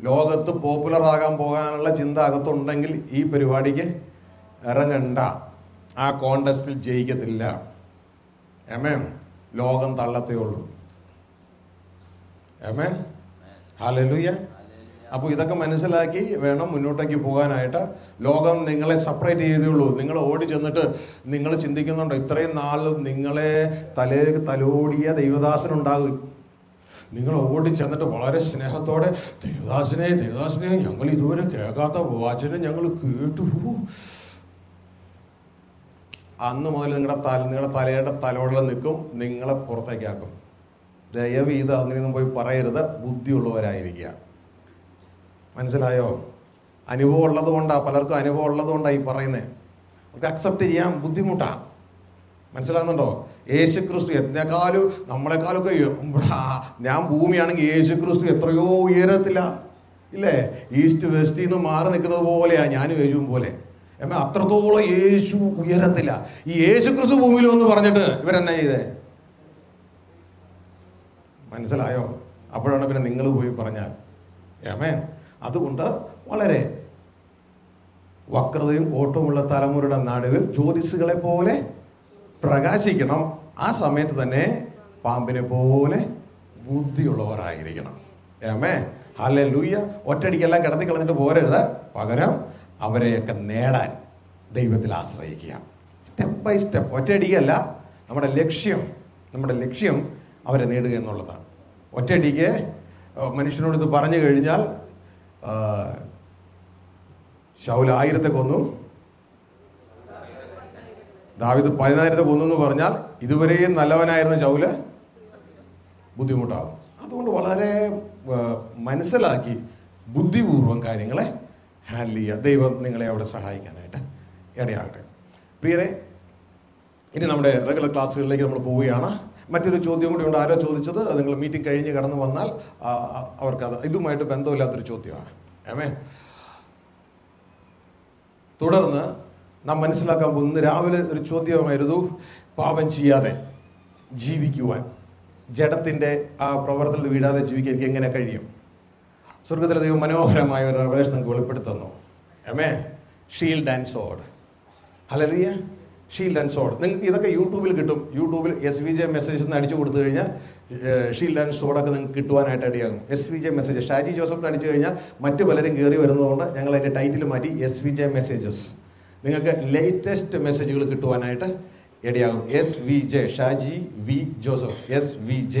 ലോകത്ത് പോപ്പുലർ ആകാൻ പോകാനുള്ള ചിന്ത അകത്തുണ്ടെങ്കിൽ ഈ പരിപാടിക്ക് ഇറങ്ങണ്ട. ആ കോണ്ടസ്റ്റിൽ ജയിക്കത്തില്ല. ആമേൻ. ലോകം തള്ളത്തേ ഉള്ളൂ. ആമേൻ. ഹല്ലേലൂയ. അപ്പോൾ ഇതൊക്കെ മനസ്സിലാക്കി വേണം മുന്നോട്ടേക്ക് പോകാനായിട്ട്. ലോകം നിങ്ങളെ സെപ്പറേറ്റ് ചെയ്തേ ഉള്ളൂ. നിങ്ങൾ ഓടി ചെന്നിട്ട് നിങ്ങൾ ചിന്തിക്കുന്നുണ്ടോ ഇത്രയും നാൾ നിങ്ങളെ തലയിലേക്ക് തലോടിയ ദൈവദാസനുണ്ടാകും. നിങ്ങൾ ഓടി ചെന്നിട്ട് വളരെ സ്നേഹത്തോടെ ദേവദാസനെ ഞങ്ങൾ ഇതുവരെ കേൾക്കാത്ത വചനം ഞങ്ങൾ കേട്ടു. അന്ന് മുതൽ നിങ്ങളുടെ തലയുടെ തലോടൽ നിൽക്കും, നിങ്ങളെ പുറത്തേക്കാക്കും. ദയവ് ഇത് അങ്ങനെയൊന്നും പോയി പറയരുത്. ബുദ്ധിയുള്ളവരായിരിക്കുക. മനസ്സിലായോ? അനുഭവം ഉള്ളത് കൊണ്ടാണ്, പലർക്കും അനുഭവം ഉള്ളത് കൊണ്ടാണ് ഈ പറയുന്നത്. അവർക്ക് അക്സെപ്റ്റ് ചെയ്യാൻ ബുദ്ധിമുട്ടാണ്. മനസ്സിലാകുന്നുണ്ടോ? യേശുക്രിസ്തു എന്നെക്കാളും നമ്മളെക്കാളൊക്കെ ഞാൻ ഭൂമിയാണെങ്കിൽ യേശുക്രിസ്തു എത്രയോ ഉയരത്തില്ല ഇല്ലേ? ഈസ്റ്റ് വെസ്റ്റിൽ നിന്ന് മാറി നിൽക്കുന്നത് പോലെയാണ് ഞാനും യേശുവും പോലെ. എന്നാൽ അത്രത്തോളം യേശു ഉയരത്തില്ല. ഈ യേശുക്രിസ്തു ഭൂമിയിൽ വന്ന് പറഞ്ഞിട്ട് ഇവരെന്നാ ചെയ്തേ? മനസ്സിലായോ? അപ്പോഴാണ് പിന്നെ നിങ്ങൾ പോയി പറഞ്ഞാൽ. ആമേൻ. അതുകൊണ്ട് വളരെ വക്രതയും ഓട്ടമുള്ള തലമുറയുടെ നടുവിൽ ജ്യോതിസുകളെ പോലെ പ്രകാശിക്കണം. ആ സമയത്ത് തന്നെ പാമ്പിനെ പോലെ ബുദ്ധിയുള്ളവരായിരിക്കണം. ആമേൻ. ഹല്ലേലൂയ. ഒറ്റയടിക്കെല്ലാം കിടത്തി കളഞ്ഞിട്ട് പോരരുത്. പകരം അവരെയൊക്കെ നേടാൻ ദൈവത്തിൽ ആശ്രയിക്കുക. Step by step. ഒറ്റയടിക്കല്ല. നമ്മുടെ ലക്ഷ്യം അവരെ നേടുക എന്നുള്ളതാണ്. ഒറ്റയടിക്ക് മനുഷ്യനോട് ഇത് പറഞ്ഞു കഴിഞ്ഞാൽ ശൗൽ 1000 കൊന്നു, ദാവീദ് 10,000 കൊന്നു എന്ന് പറഞ്ഞാൽ ഇതുവരെയും നല്ലവനായിരുന്ന ശൗല് ബുദ്ധിമുട്ടാകും. അതുകൊണ്ട് വളരെ മനസ്സിലാക്കി ബുദ്ധിപൂർവം കാര്യങ്ങളെ ഹാൻഡിൽ ചെയ്യുക. ദൈവം നിങ്ങളെ അവിടെ സഹായിക്കാനായിട്ട് ഇടയാകട്ടെ. പ്രിയരെ, ഇനി നമ്മുടെ റെഗുലർ ക്ലാസ്സുകളിലേക്ക് നമ്മൾ പോവുകയാണ്. മറ്റൊരു ചോദ്യം കൂടി ഉണ്ട്. ആരോ ചോദിച്ചത്, നിങ്ങൾ മീറ്റിംഗ് കഴിഞ്ഞ് കടന്നു വന്നാൽ അവർക്കത് ഇതുമായിട്ട് ബന്ധമില്ലാത്തൊരു ചോദ്യമാണ്. ആമേൻ. തുടർന്ന് നാം മനസ്സിലാക്കാൻ പോകുന്നത്, രാവിലെ ഒരു ചോദ്യമായിരുന്നു, പാപം ചെയ്യാതെ ജീവിക്കുവാൻ, ജഡത്തിൻ്റെ ആ പ്രവർത്തനത്തിൽ വീഴാതെ ജീവിക്കാൻ എനിക്ക് എങ്ങനെ കഴിയും? സ്വർഗത്തിലെ ദൈവം മനോഹരമായ ഒരു റെവലേഷൻ നിങ്ങൾക്ക് വെളിപ്പെടുത്തുന്നു. Amen. Shield and sword. Hallelujah. Shield and sword. നിങ്ങൾക്ക് ഇതൊക്കെ യൂട്യൂബിൽ കിട്ടും. യൂട്യൂബിൽ SVJ മെസ്സേജസ് അടിച്ചു കൊടുത്തു കഴിഞ്ഞാൽ ഷീൽഡ് ആൻഡ് സോഡൊക്കെ നിങ്ങൾക്ക് കിട്ടുവാനായിട്ട് ഇടയാകും. SVJ മെസ്സേജ് ഷാജി ജോസഫ് അടിച്ചു കഴിഞ്ഞാൽ മറ്റു പലരും കയറി വരുന്നതുകൊണ്ട് ഞങ്ങൾ അതിൻ്റെ ടൈറ്റിൽ മാറ്റി SVJ മെസ്സേജസ്. നിങ്ങൾക്ക് ലേറ്റസ്റ്റ് മെസ്സേജുകൾ കിട്ടുവാനായിട്ട് ഇടയാകും. SVJ Shaji V Joseph SVJ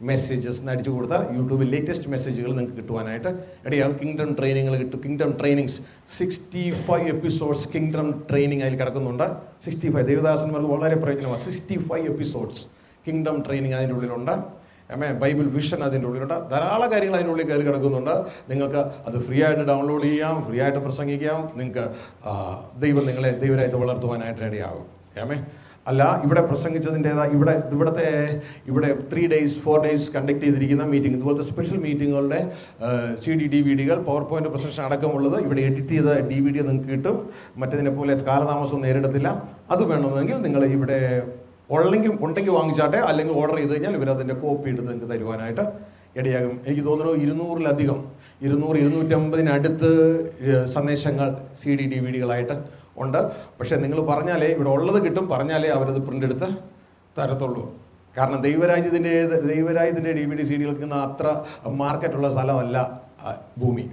messages അടിച്ചു കൊടുത്താൽ യൂട്യൂബിൽ ലേറ്റസ്റ്റ് മെസ്സേജുകൾ നിങ്ങൾക്ക് കിട്ടുവാനായിട്ട് ഇടയാകും. കിങ്ഡം ട്രെയിനിങ്ങൾ കിട്ടും. Kingdom trainings 65 episodes kingdom training അതിൽ കിടക്കുന്നുണ്ട്. 65 ദേവദാസന്മാർക്ക് വളരെ പ്രയോജനമാണ്. 65 എപ്പിസോഡ്സ് കിങ്ഡം ട്രെയിനിങ് അതിൻ്റെ ഉള്ളിലുണ്ട്. ബൈബിൾ വിഷൻ അതിൻ്റെ ഉള്ളിലുണ്ട്. ധാരാളം കാര്യങ്ങൾ അതിൻ്റെ ഉള്ളിൽ കയറി കിടക്കുന്നുണ്ട്. നിങ്ങൾക്ക് അത് ഫ്രീ ആയിട്ട് ഡൗൺലോഡ് ചെയ്യാം, ഫ്രീ ആയിട്ട് പ്രസംഗിക്കാം. നിങ്ങൾക്ക് ദൈവം നിങ്ങളെ ദൈവരായിട്ട് വളർത്തുവാനായിട്ട് ഇടയാകും. അല്ല, ഇവിടെ പ്രസംഗിച്ചതിൻ്റെതായ ഇവിടെ 3 days 4 days കണ്ടക്ട് ചെയ്തിരിക്കുന്ന മീറ്റിംഗ്, ഇതുപോലത്തെ സ്പെഷ്യൽ മീറ്റിങ്ങുകളുടെ CD DVDകൾ പവർ പോയിന്റ് പ്രസൻഷൻ അടക്കമുള്ളത് ഇവിടെ എഡിറ്റ് ചെയ്ത DVD നിങ്ങൾക്ക് കിട്ടും. മറ്റതിനെ പോലെ കാലതാമസം നേരിടത്തില്ല. അത് വേണമെങ്കിൽ നിങ്ങൾ ഇവിടെ ഉണ്ടെങ്കിൽ വാങ്ങിച്ചാട്ടെ, അല്ലെങ്കിൽ ഓർഡർ ചെയ്ത് കഴിഞ്ഞാൽ ഇവരതിൻ്റെ കോപ്പി എടുത്ത് നിങ്ങൾക്ക് തരുവാനായിട്ട് ഇടയാകും. എനിക്ക് തോന്നുന്നു 200-ലധികം 200-250 സന്ദേശങ്ങൾ CD DVDകളായിട്ട് ഉണ്ട്. പക്ഷേ നിങ്ങൾ പറഞ്ഞാലേ ഇവിടെ ഉള്ളത് കിട്ടും. പറഞ്ഞാലേ അവരത് പ്രിൻ്റ് എടുത്ത് തരത്തുള്ളൂ. കാരണം ദൈവരാജ്യത്തിൻ്റെ DVD CDകൾക്ക് അത്ര മാർക്കറ്റുള്ള സ്ഥലമല്ല ഭൂമി.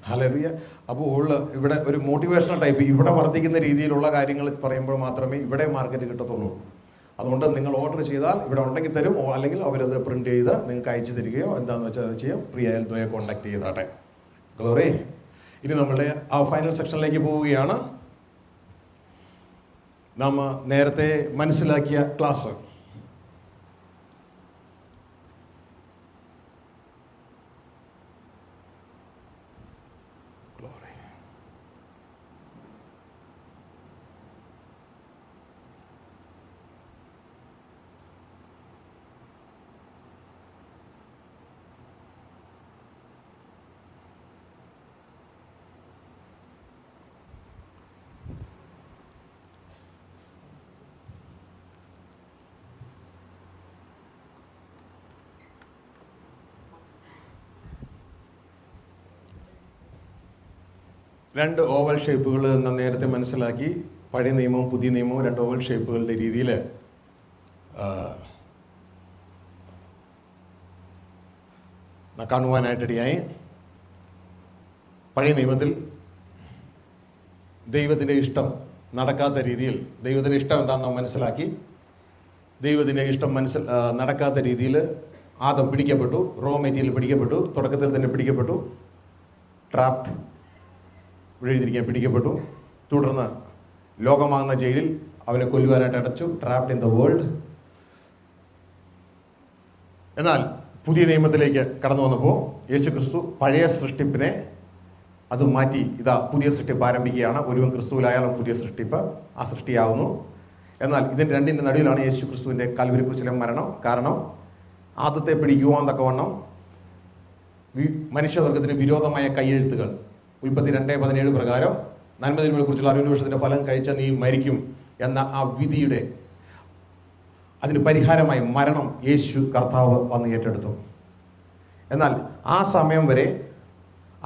ഹല്ലേലൂയ. അപ്പോൾ ഇവിടെ ഒരു മോട്ടിവേഷണൽ ടൈപ്പ്, ഇവിടെ വർദ്ധിക്കുന്ന രീതിയിലുള്ള കാര്യങ്ങൾ പറയുമ്പോൾ മാത്രമേ ഇവിടെ മാർക്കറ്റ് കിട്ടത്തുള്ളൂ. അതുകൊണ്ട് നിങ്ങൾ ഓർഡർ ചെയ്താൽ ഇവിടെ ഉണ്ടെങ്കിൽ തരും, അല്ലെങ്കിൽ അവരത് പ്രിൻ്റ് ചെയ്ത് നിങ്ങൾക്ക് അയച്ചു തരികയോ എന്താണെന്ന് വെച്ചാൽ അത് ചെയ്യാം. പ്രിയ എൽദോയെ കോൺടാക്ട് ചെയ്താട്ടെ. ഗ്ലോറി. ഇനി നമ്മളുടെ ആ ഫൈനൽ സെക്ഷനിലേക്ക് പോവുകയാണ്. നാം നേരത്തെ മനസ്സിലാക്കിയ ക്ലാസ് രണ്ട് ഓവൽ ഷേപ്പുകൾ എന്ന് നേരത്തെ മനസ്സിലാക്കി. പഴയ നിയമവും പുതിയ നിയമവും രണ്ട് ഓവൽ ഷേപ്പുകളുടെ രീതിയിൽ കാണുവാനായിട്ടിടയായി. പഴയ നിയമത്തിൽ ദൈവത്തിൻ്റെ ഇഷ്ടം നടക്കാത്ത രീതിയിൽ, ദൈവത്തിൻ്റെ ഇഷ്ടം എന്താണെന്ന് മനസ്സിലാക്കി. ദൈവത്തിൻ്റെ ഇഷ്ടം നടക്കാത്ത രീതിയിൽ ആദം പിടിക്കപ്പെട്ടു, റോ മെറ്റീരിയൽ പിടിക്കപ്പെട്ടു, തുടക്കത്തിൽ തന്നെ പിടിക്കപ്പെട്ടു, ട്രാപ്ഡ് എഴുതിയിരിക്കാൻ പിടിക്കപ്പെട്ടു. തുടർന്ന് ലോകമാകുന്ന ജയിലിൽ അവനെ കൊല്ലുവാനായിട്ട് അടച്ചു, ട്രാപ്ഡ് ഇൻ ദ വേൾഡ്. എന്നാൽ പുതിയ നിയമത്തിലേക്ക് കടന്നു വന്നപ്പോൾ യേശു ക്രിസ്തു പഴയ സൃഷ്ടിപ്പിനെ അത് മാറ്റി ഇതാ പുതിയ സൃഷ്ടിപ്പ് ആരംഭിക്കുകയാണ്. ഒരുവൻ ക്രിസ്തുവിലായാലും പുതിയ സൃഷ്ടിപ്പ്, ആ സൃഷ്ടിയാവുന്നു. എന്നാൽ ഇതിൻ്റെ രണ്ടിൻ്റെ നടുവിലാണ് യേശു ക്രിസ്തുവിൻ്റെ കൽവരി ക്രൂശിലെ മരണം. കാരണം ആദത്തെ പിടിക്കുവാൻ തക്കവണ്ണം മനുഷ്യവർഗത്തിന് വിരോധമായ കയ്യെഴുത്തുകൾ ഉൽപ്പത്തി 2:17 പ്രകാരം നന്മതിന്മകളെ കുറിച്ചുള്ള അറിവിൻ്റെ വൃക്ഷത്തിൻ്റെ ഫലം കഴിച്ച നീ മരിക്കും എന്ന ആ വിധിയുടെ അതിന് പരിഹാരമായി മരണം യേശു കർത്താവ് വന്ന് ഏറ്റെടുത്തു. എന്നാൽ ആ സമയം വരെ,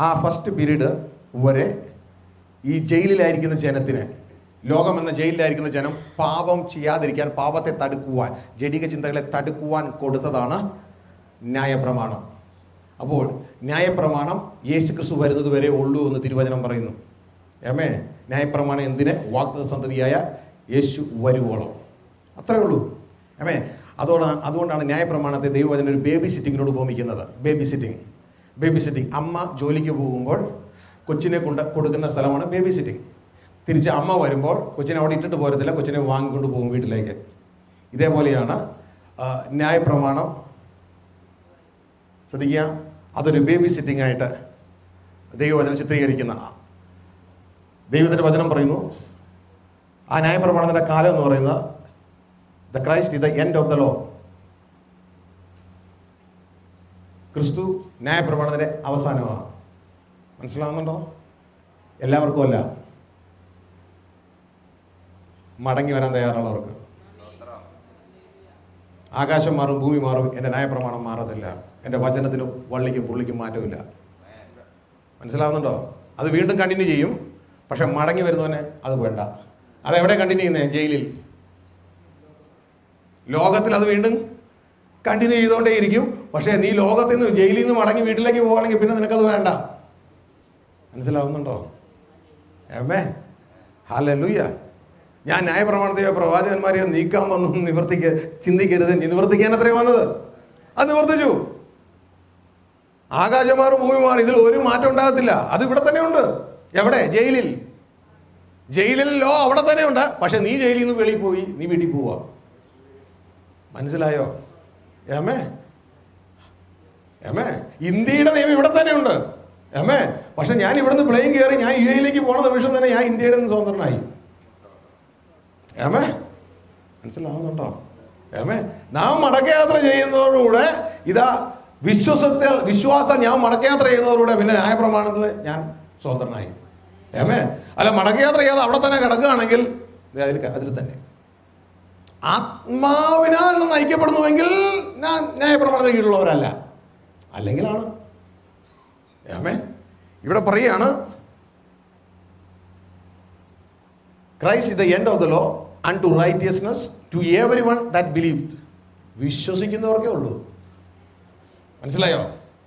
ആ ഫസ്റ്റ് പീരീഡ് വരെ ഈ ജയിലിലായിരിക്കുന്ന ജനത്തിന്, ലോകം എന്ന ജയിലിലായിരിക്കുന്ന ജനം പാപം ചെയ്യാതിരിക്കാൻ, പാപത്തെ തടുക്കുവാൻ, ജഡിക ചിന്തകളെ തടുക്കുവാൻ കൊടുത്തതാണ് ന്യായപ്രമാണം. അപ്പോൾ ന്യായപ്രമാണം യേശു ക്രിസ്തു വരുന്നത് വരെ ഉള്ളൂ എന്ന് തിരുവചനം പറയുന്നു. ഏമേ, ന്യായപ്രമാണം എന്തിന്? വാഗ്ദത്ത സന്തതിയായ യേശു വരുവോളം. അത്രേ ഉള്ളൂ. ഏമേ, അതുകൊണ്ടാണ് ന്യായപ്രമാണത്തെ ദൈവവചനം ഒരു ബേബി സിറ്റിങ്ങിനോട് ഉപമിക്കുന്നത്. Babysitting. അമ്മ ജോലിക്ക് പോകുമ്പോൾ കൊച്ചിനെ കൊടുക്കുന്ന സ്ഥലമാണ് ബേബി സിറ്റിംഗ്. തിരിച്ച് അമ്മ വരുമ്പോൾ കൊച്ചിനെ അവിടെ ഇട്ടിട്ട് പോരത്തില്ല, കൊച്ചിനെ വാങ്ങിക്കൊണ്ട് പോകും വീട്ടിലേക്ക്. ഇതേപോലെയാണ് ന്യായപ്രമാണം. ശ്രദ്ധിക്കുക, അതൊരു ബേബി സിറ്റിംഗ് ആയിട്ട് ദൈവവചനം ചിത്രീകരിക്കുന്ന. ദൈവത്തിൻ്റെ വചനം പറയുന്നു, ആ ന്യായപ്രമാണത്തിൻ്റെ കാലം എന്ന് പറയുന്നത് the Christ is the end of the law. ക്രിസ്തു ന്യായപ്രമാണത്തിൻ്റെ അവസാനമാണ്. മനസ്സിലാവുന്നുണ്ടോ? എല്ലാവർക്കും അല്ല, മടങ്ങി വരാൻ തയ്യാറുള്ളവർക്ക്. ആകാശം മാറും, ഭൂമി മാറും, എൻ്റെ ന്യായപ്രമാണം മാറത്തില്ല. എൻ്റെ വചനത്തിനും വള്ളിക്കും പുള്ളിക്കും മാറ്റമില്ല. മനസ്സിലാവുന്നുണ്ടോ? അത് വീണ്ടും കണ്ടിന്യൂ ചെയ്യും. പക്ഷെ മടങ്ങി വരുന്നവനെ അത് വേണ്ട. അതെവിടെ കണ്ടിന്യൂ ചെയ്യുന്നേ? ജയിലിൽ. ലോകത്തിൽ അത് വീണ്ടും കണ്ടിന്യൂ ചെയ്തുകൊണ്ടേയിരിക്കും. പക്ഷേ നീ ലോകത്തിൽ നിന്ന്, ജയിലിൽ നിന്ന് മടങ്ങി വീട്ടിലേക്ക് പോവുകയാണെങ്കിൽ പിന്നെ നിനക്കത് വേണ്ട. മനസ്സിലാവുന്നുണ്ടോ? ആമേൻ, ഹല്ലേലൂയ. ഞാൻ ന്യായപ്രമാണത്തെയോ പ്രവാചകന്മാരെയോ നീക്കാൻ വന്നു ചിന്തിക്കരുത്. നിവർത്തിക്കാൻ അത്രയും വന്നത്, അത് നിവർത്തിച്ചു. ആകാശം മാറും, ഭൂമി മാറും, ഇതിൽ ഒരു മാറ്റം ഉണ്ടാകത്തില്ല. അത് ഇവിടെ തന്നെ ഉണ്ട്. എവിടെ? ജയിലിൽ. ലോ അവിടെ തന്നെ ഉണ്ട്. പക്ഷെ നീ ജയിലിൽ നിന്ന് വെളിയിൽ പോയി, നീ വീട്ടിൽ പോവാ. മനസ്സിലായോ? ഏമേ, ഇന്ത്യയുടെ നിയമം ഇവിടെ തന്നെ ഉണ്ട്. പക്ഷെ ഞാൻ ഇവിടുന്ന് പ്ലെയിൻ കയറി ഞാൻ UAE പോണ നിമിഷം തന്നെ ഞാൻ ഇന്ത്യയുടെ നിന്ന് സ്വതന്ത്രനായി. മനസ്സിലാവുന്നുണ്ടോ? നാം മടക്കയാത്ര ചെയ്യുന്നതോടുകൂടെ ഇതാ വിശ്വാസം ഞാൻ മടക്കയാത്ര ചെയ്യുന്നതോടുകൂടെ പിന്നെ ന്യായപ്രമാണത്തിൽ ഞാൻ സ്വതന്ത്രനായി. അല്ല, മടക്കയാത്ര ചെയ്യാതെ അവിടെ തന്നെ കിടക്കുകയാണെങ്കിൽ അതിൽ തന്നെ ആത്മാവിനാൽ നിന്ന് ഐക്യപ്പെടുന്നുവെങ്കിൽ ഞാൻ ന്യായപ്രമാണത്തിന് കീഴിലുള്ളവരല്ല. അല്ലെങ്കിലാണ്. ഇവിടെ പറയുകയാണ്, Christ is the end of the law unto righteousness to everyone that believed. വിശ്വസിക്കുന്നവർക്കേ ഉള്ളൂ. മനസ്സിലായോ?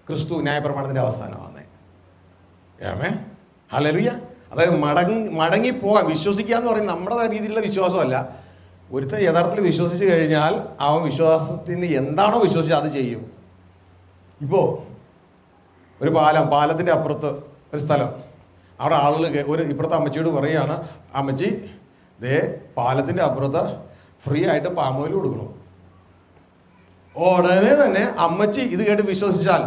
ക്രിസ്തു ന്യായപ്രമാണത്തിന്റെ അവസാനമാണ്. ഹല്ലേലൂയ. അതായത് മടങ്ങിപ്പോകാൻ, വിശ്വസിക്കുക എന്ന് പറയുന്നത് നമ്മുടെ രീതിയിലുള്ള വിശ്വാസമല്ല. ഒരുത്തൻ യഥാർത്ഥത്തിൽ വിശ്വസിച്ച് കഴിഞ്ഞാൽ അവൻ വിശ്വാസത്തിന് എന്താണോ വിശ്വസിച്ചത് അത് ചെയ്യും. ഇപ്പോൾ ഒരു പാലത്തിൻ്റെ അപ്പുറത്ത് ഒരു സ്ഥലം, അവിടെ ആളുകൾ ഇപ്പുറത്തെ അമ്മച്ചിയോട് പറയുകയാണ്, അമ്മച്ചി ദേ പാലത്തിൻ്റെ അപ്പുറത്ത് ഫ്രീ ആയിട്ട് പാം ഓയിൽ കൊടുക്കണം. ഉടനെ തന്നെ അമ്മച്ചി ഇത് കേട്ട് വിശ്വസിച്ചാൽ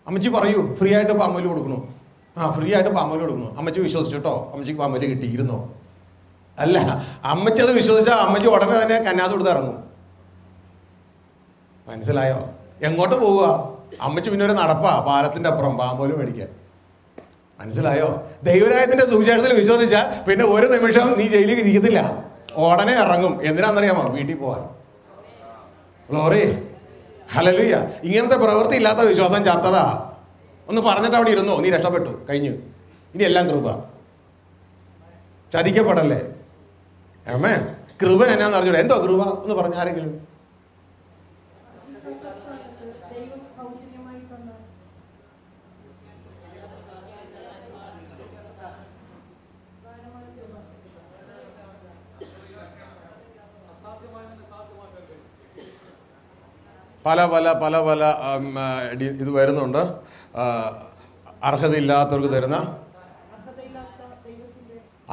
അമ്മച്ചി പറയൂ, ഫ്രീ ആയിട്ട് പാം ഓയിൽ കൊടുക്കണു. ഫ്രീ ആയിട്ട് പാം ഓയിൽ കൊടുക്കണം. അമ്മച്ചി വിശ്വസിച്ചിട്ടോ, അമ്മച്ചിക്ക് പാം ഓയിൽ കിട്ടിയിരുന്നോ? അല്ല, അമ്മച്ചി അത് വിശ്വസിച്ചാൽ അമ്മച്ചി ഉടനെ തന്നെ കന്യാസ് കൊടുത്ത് ഇറങ്ങും. മനസ്സിലായോ? എങ്ങോട്ട് പോവുക? അമ്മച്ചി പിന്നെ ഒരു നടപ്പാ പാലത്തിൻ്റെ അപ്പുറം പാം ഓയിൽ മേടിക്കാൻ. മനസ്സിലായോ? ദൈവരാജ്യത്തിന്റെ സുവിശേഷത്തിൽ വിശ്വസിച്ചാൽ പിന്നെ ഒരു നിമിഷം നീ ജയിലിൽ ഇരിക്കത്തില്ല, ഉടനെ ഇറങ്ങും. എന്തിനാണെന്നറിയാമോ? വീട്ടിൽ പോവാൻ. Glory, hallelujah. ഇങ്ങനത്തെ പ്രവൃത്തി ഇല്ലാത്ത വിശ്വാസം ചത്തതാ. ഒന്ന് പറഞ്ഞിട്ട് അവിടെ ഇരുന്നോ, നീ രക്ഷപ്പെട്ടു, കഴിഞ്ഞു. ഇനി എല്ലാം കൃപ. ചതിക്കപ്പെടല്ലേ. ആമേൻ. കൃപ എന്നാന്ന് അറിഞ്ഞൂടെ? എന്തോ കൃപ എന്ന് പറഞ്ഞ ആരെങ്കിലും? പല പല പല പല ഇത് വരുന്നുണ്ട്. അർഹതയില്ലാത്തവർക്ക് തരുന്ന,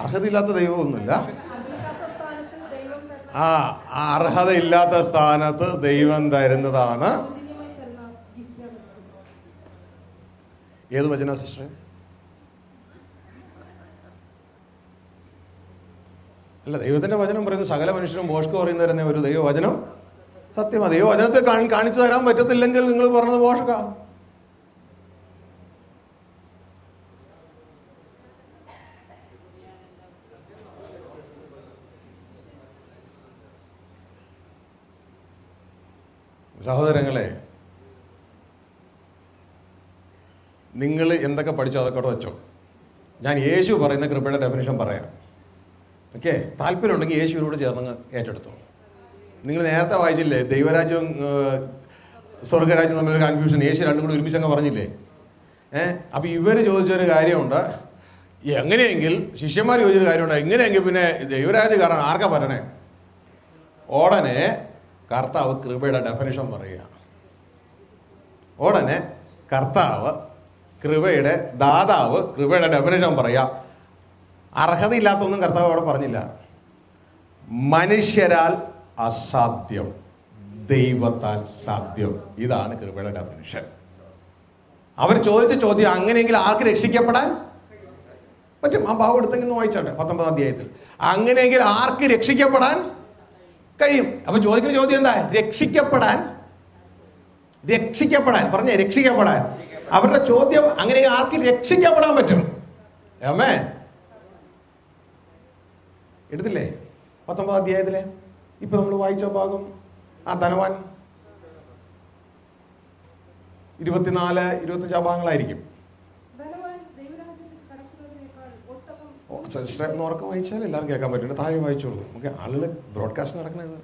അർഹതയില്ലാത്ത ദൈവമൊന്നുമില്ല. അർഹതയില്ലാത്ത സ്ഥാനത്ത് ദൈവം തരുന്നതാണ്. ഏത് വചന സിസ്റ്ററെ? അല്ല, ദൈവത്തിന്റെ വചനം പറയുന്നത് സകല മനുഷ്യരും ഭോഷ്ക് പറയുന്നവരുന്ന ഒരു ദൈവവചനം സത്യമാണ്. ദൈവവചനത്തെ കാണിച്ചു തരാൻ പറ്റത്തില്ലെങ്കിൽ നിങ്ങൾ പറഞ്ഞത് ഭോഷ്ക. സഹോദരങ്ങളെ, നിങ്ങൾ എന്തൊക്കെ പഠിച്ചോ അതൊക്കെ വെച്ചോ. ഞാൻ യേശു പറയുന്ന കൃപയുടെ ഡെഫിനിഷൻ പറയാം. ഓക്കെ, താല്പര്യമുണ്ടെങ്കിൽ യേശുവിനോട് ചേർന്ന് ഏറ്റെടുത്തോ. നിങ്ങൾ നേരത്തെ വായിച്ചില്ലേ, ദൈവരാജ്യവും സ്വർഗരാജ്യം തമ്മിലൊരു കൺഫ്യൂഷൻ. യേശു രണ്ടും കൂടി ഒരുമിച്ചങ്ങ് പറഞ്ഞില്ലേ? അപ്പം ഇവർ ചോദിച്ചൊരു കാര്യമുണ്ട്, എങ്ങനെയെങ്കിൽ ശിഷ്യന്മാർ ചോദിച്ചൊരു കാര്യമുണ്ട്, എങ്ങനെയെങ്കിൽ പിന്നെ ദൈവരാജ്യം കാരണം ആർക്കാ പറയണേ? ഉടനെ കർത്താവ് കൃപയുടെ ഡെഫിനിഷൻ പറയുക. ഉടനെ കർത്താവ് കൃപയുടെ ദാതാവ് കൃപയുടെ ഡെഫിനിഷൻ പറയുക. അർഹതയില്ലാത്തൊന്നും കർത്താവ് അവിടെ പറഞ്ഞില്ല. മനുഷ്യരാൽ അസാധ്യം, ദൈവത്താൽ സാധ്യം. ഇതാണ് കൃപയുടെ ഡെഫിനിഷൻ. അവർ ചോദിച്ച ചോദ്യം, അങ്ങനെയെങ്കിൽ ആർക്ക് രക്ഷിക്കപ്പെടാൻ പറ്റും? ആ ഭാവം എടുത്തെങ്കിൽ വായിച്ചോട്ടെ 19 അധ്യായത്തിൽ. അങ്ങനെയെങ്കിൽ ആർക്ക് രക്ഷിക്കപ്പെടാൻ കഴിയും? അപ്പൊ ചോദിക്കുന്ന ചോദ്യം എന്താ? രക്ഷിക്കപ്പെടാൻ. രക്ഷിക്കപ്പെടാൻ പറഞ്ഞേ, രക്ഷിക്കപ്പെടാൻ. അവരുടെ ചോദ്യം, അങ്ങനെ ആർക്ക് രക്ഷിക്കപ്പെടാൻ പറ്റും? ആമേൻ. എടുത്തില്ലേ 19 അധ്യായത്തിലെ ഇപ്പൊ നമ്മൾ വായിച്ച ഭാഗം? ആ ധനവാൻ 24-25 ഭാഗങ്ങളായിരിക്കും. ഉറക്കം വായിച്ചാൽ എല്ലാവരും കേൾക്കാൻ പറ്റും. താഴെ വായിച്ചോളൂ. നമുക്ക് ആളുകൾ ബ്രോഡ്കാസ്റ്റ് നടക്കുന്നത്.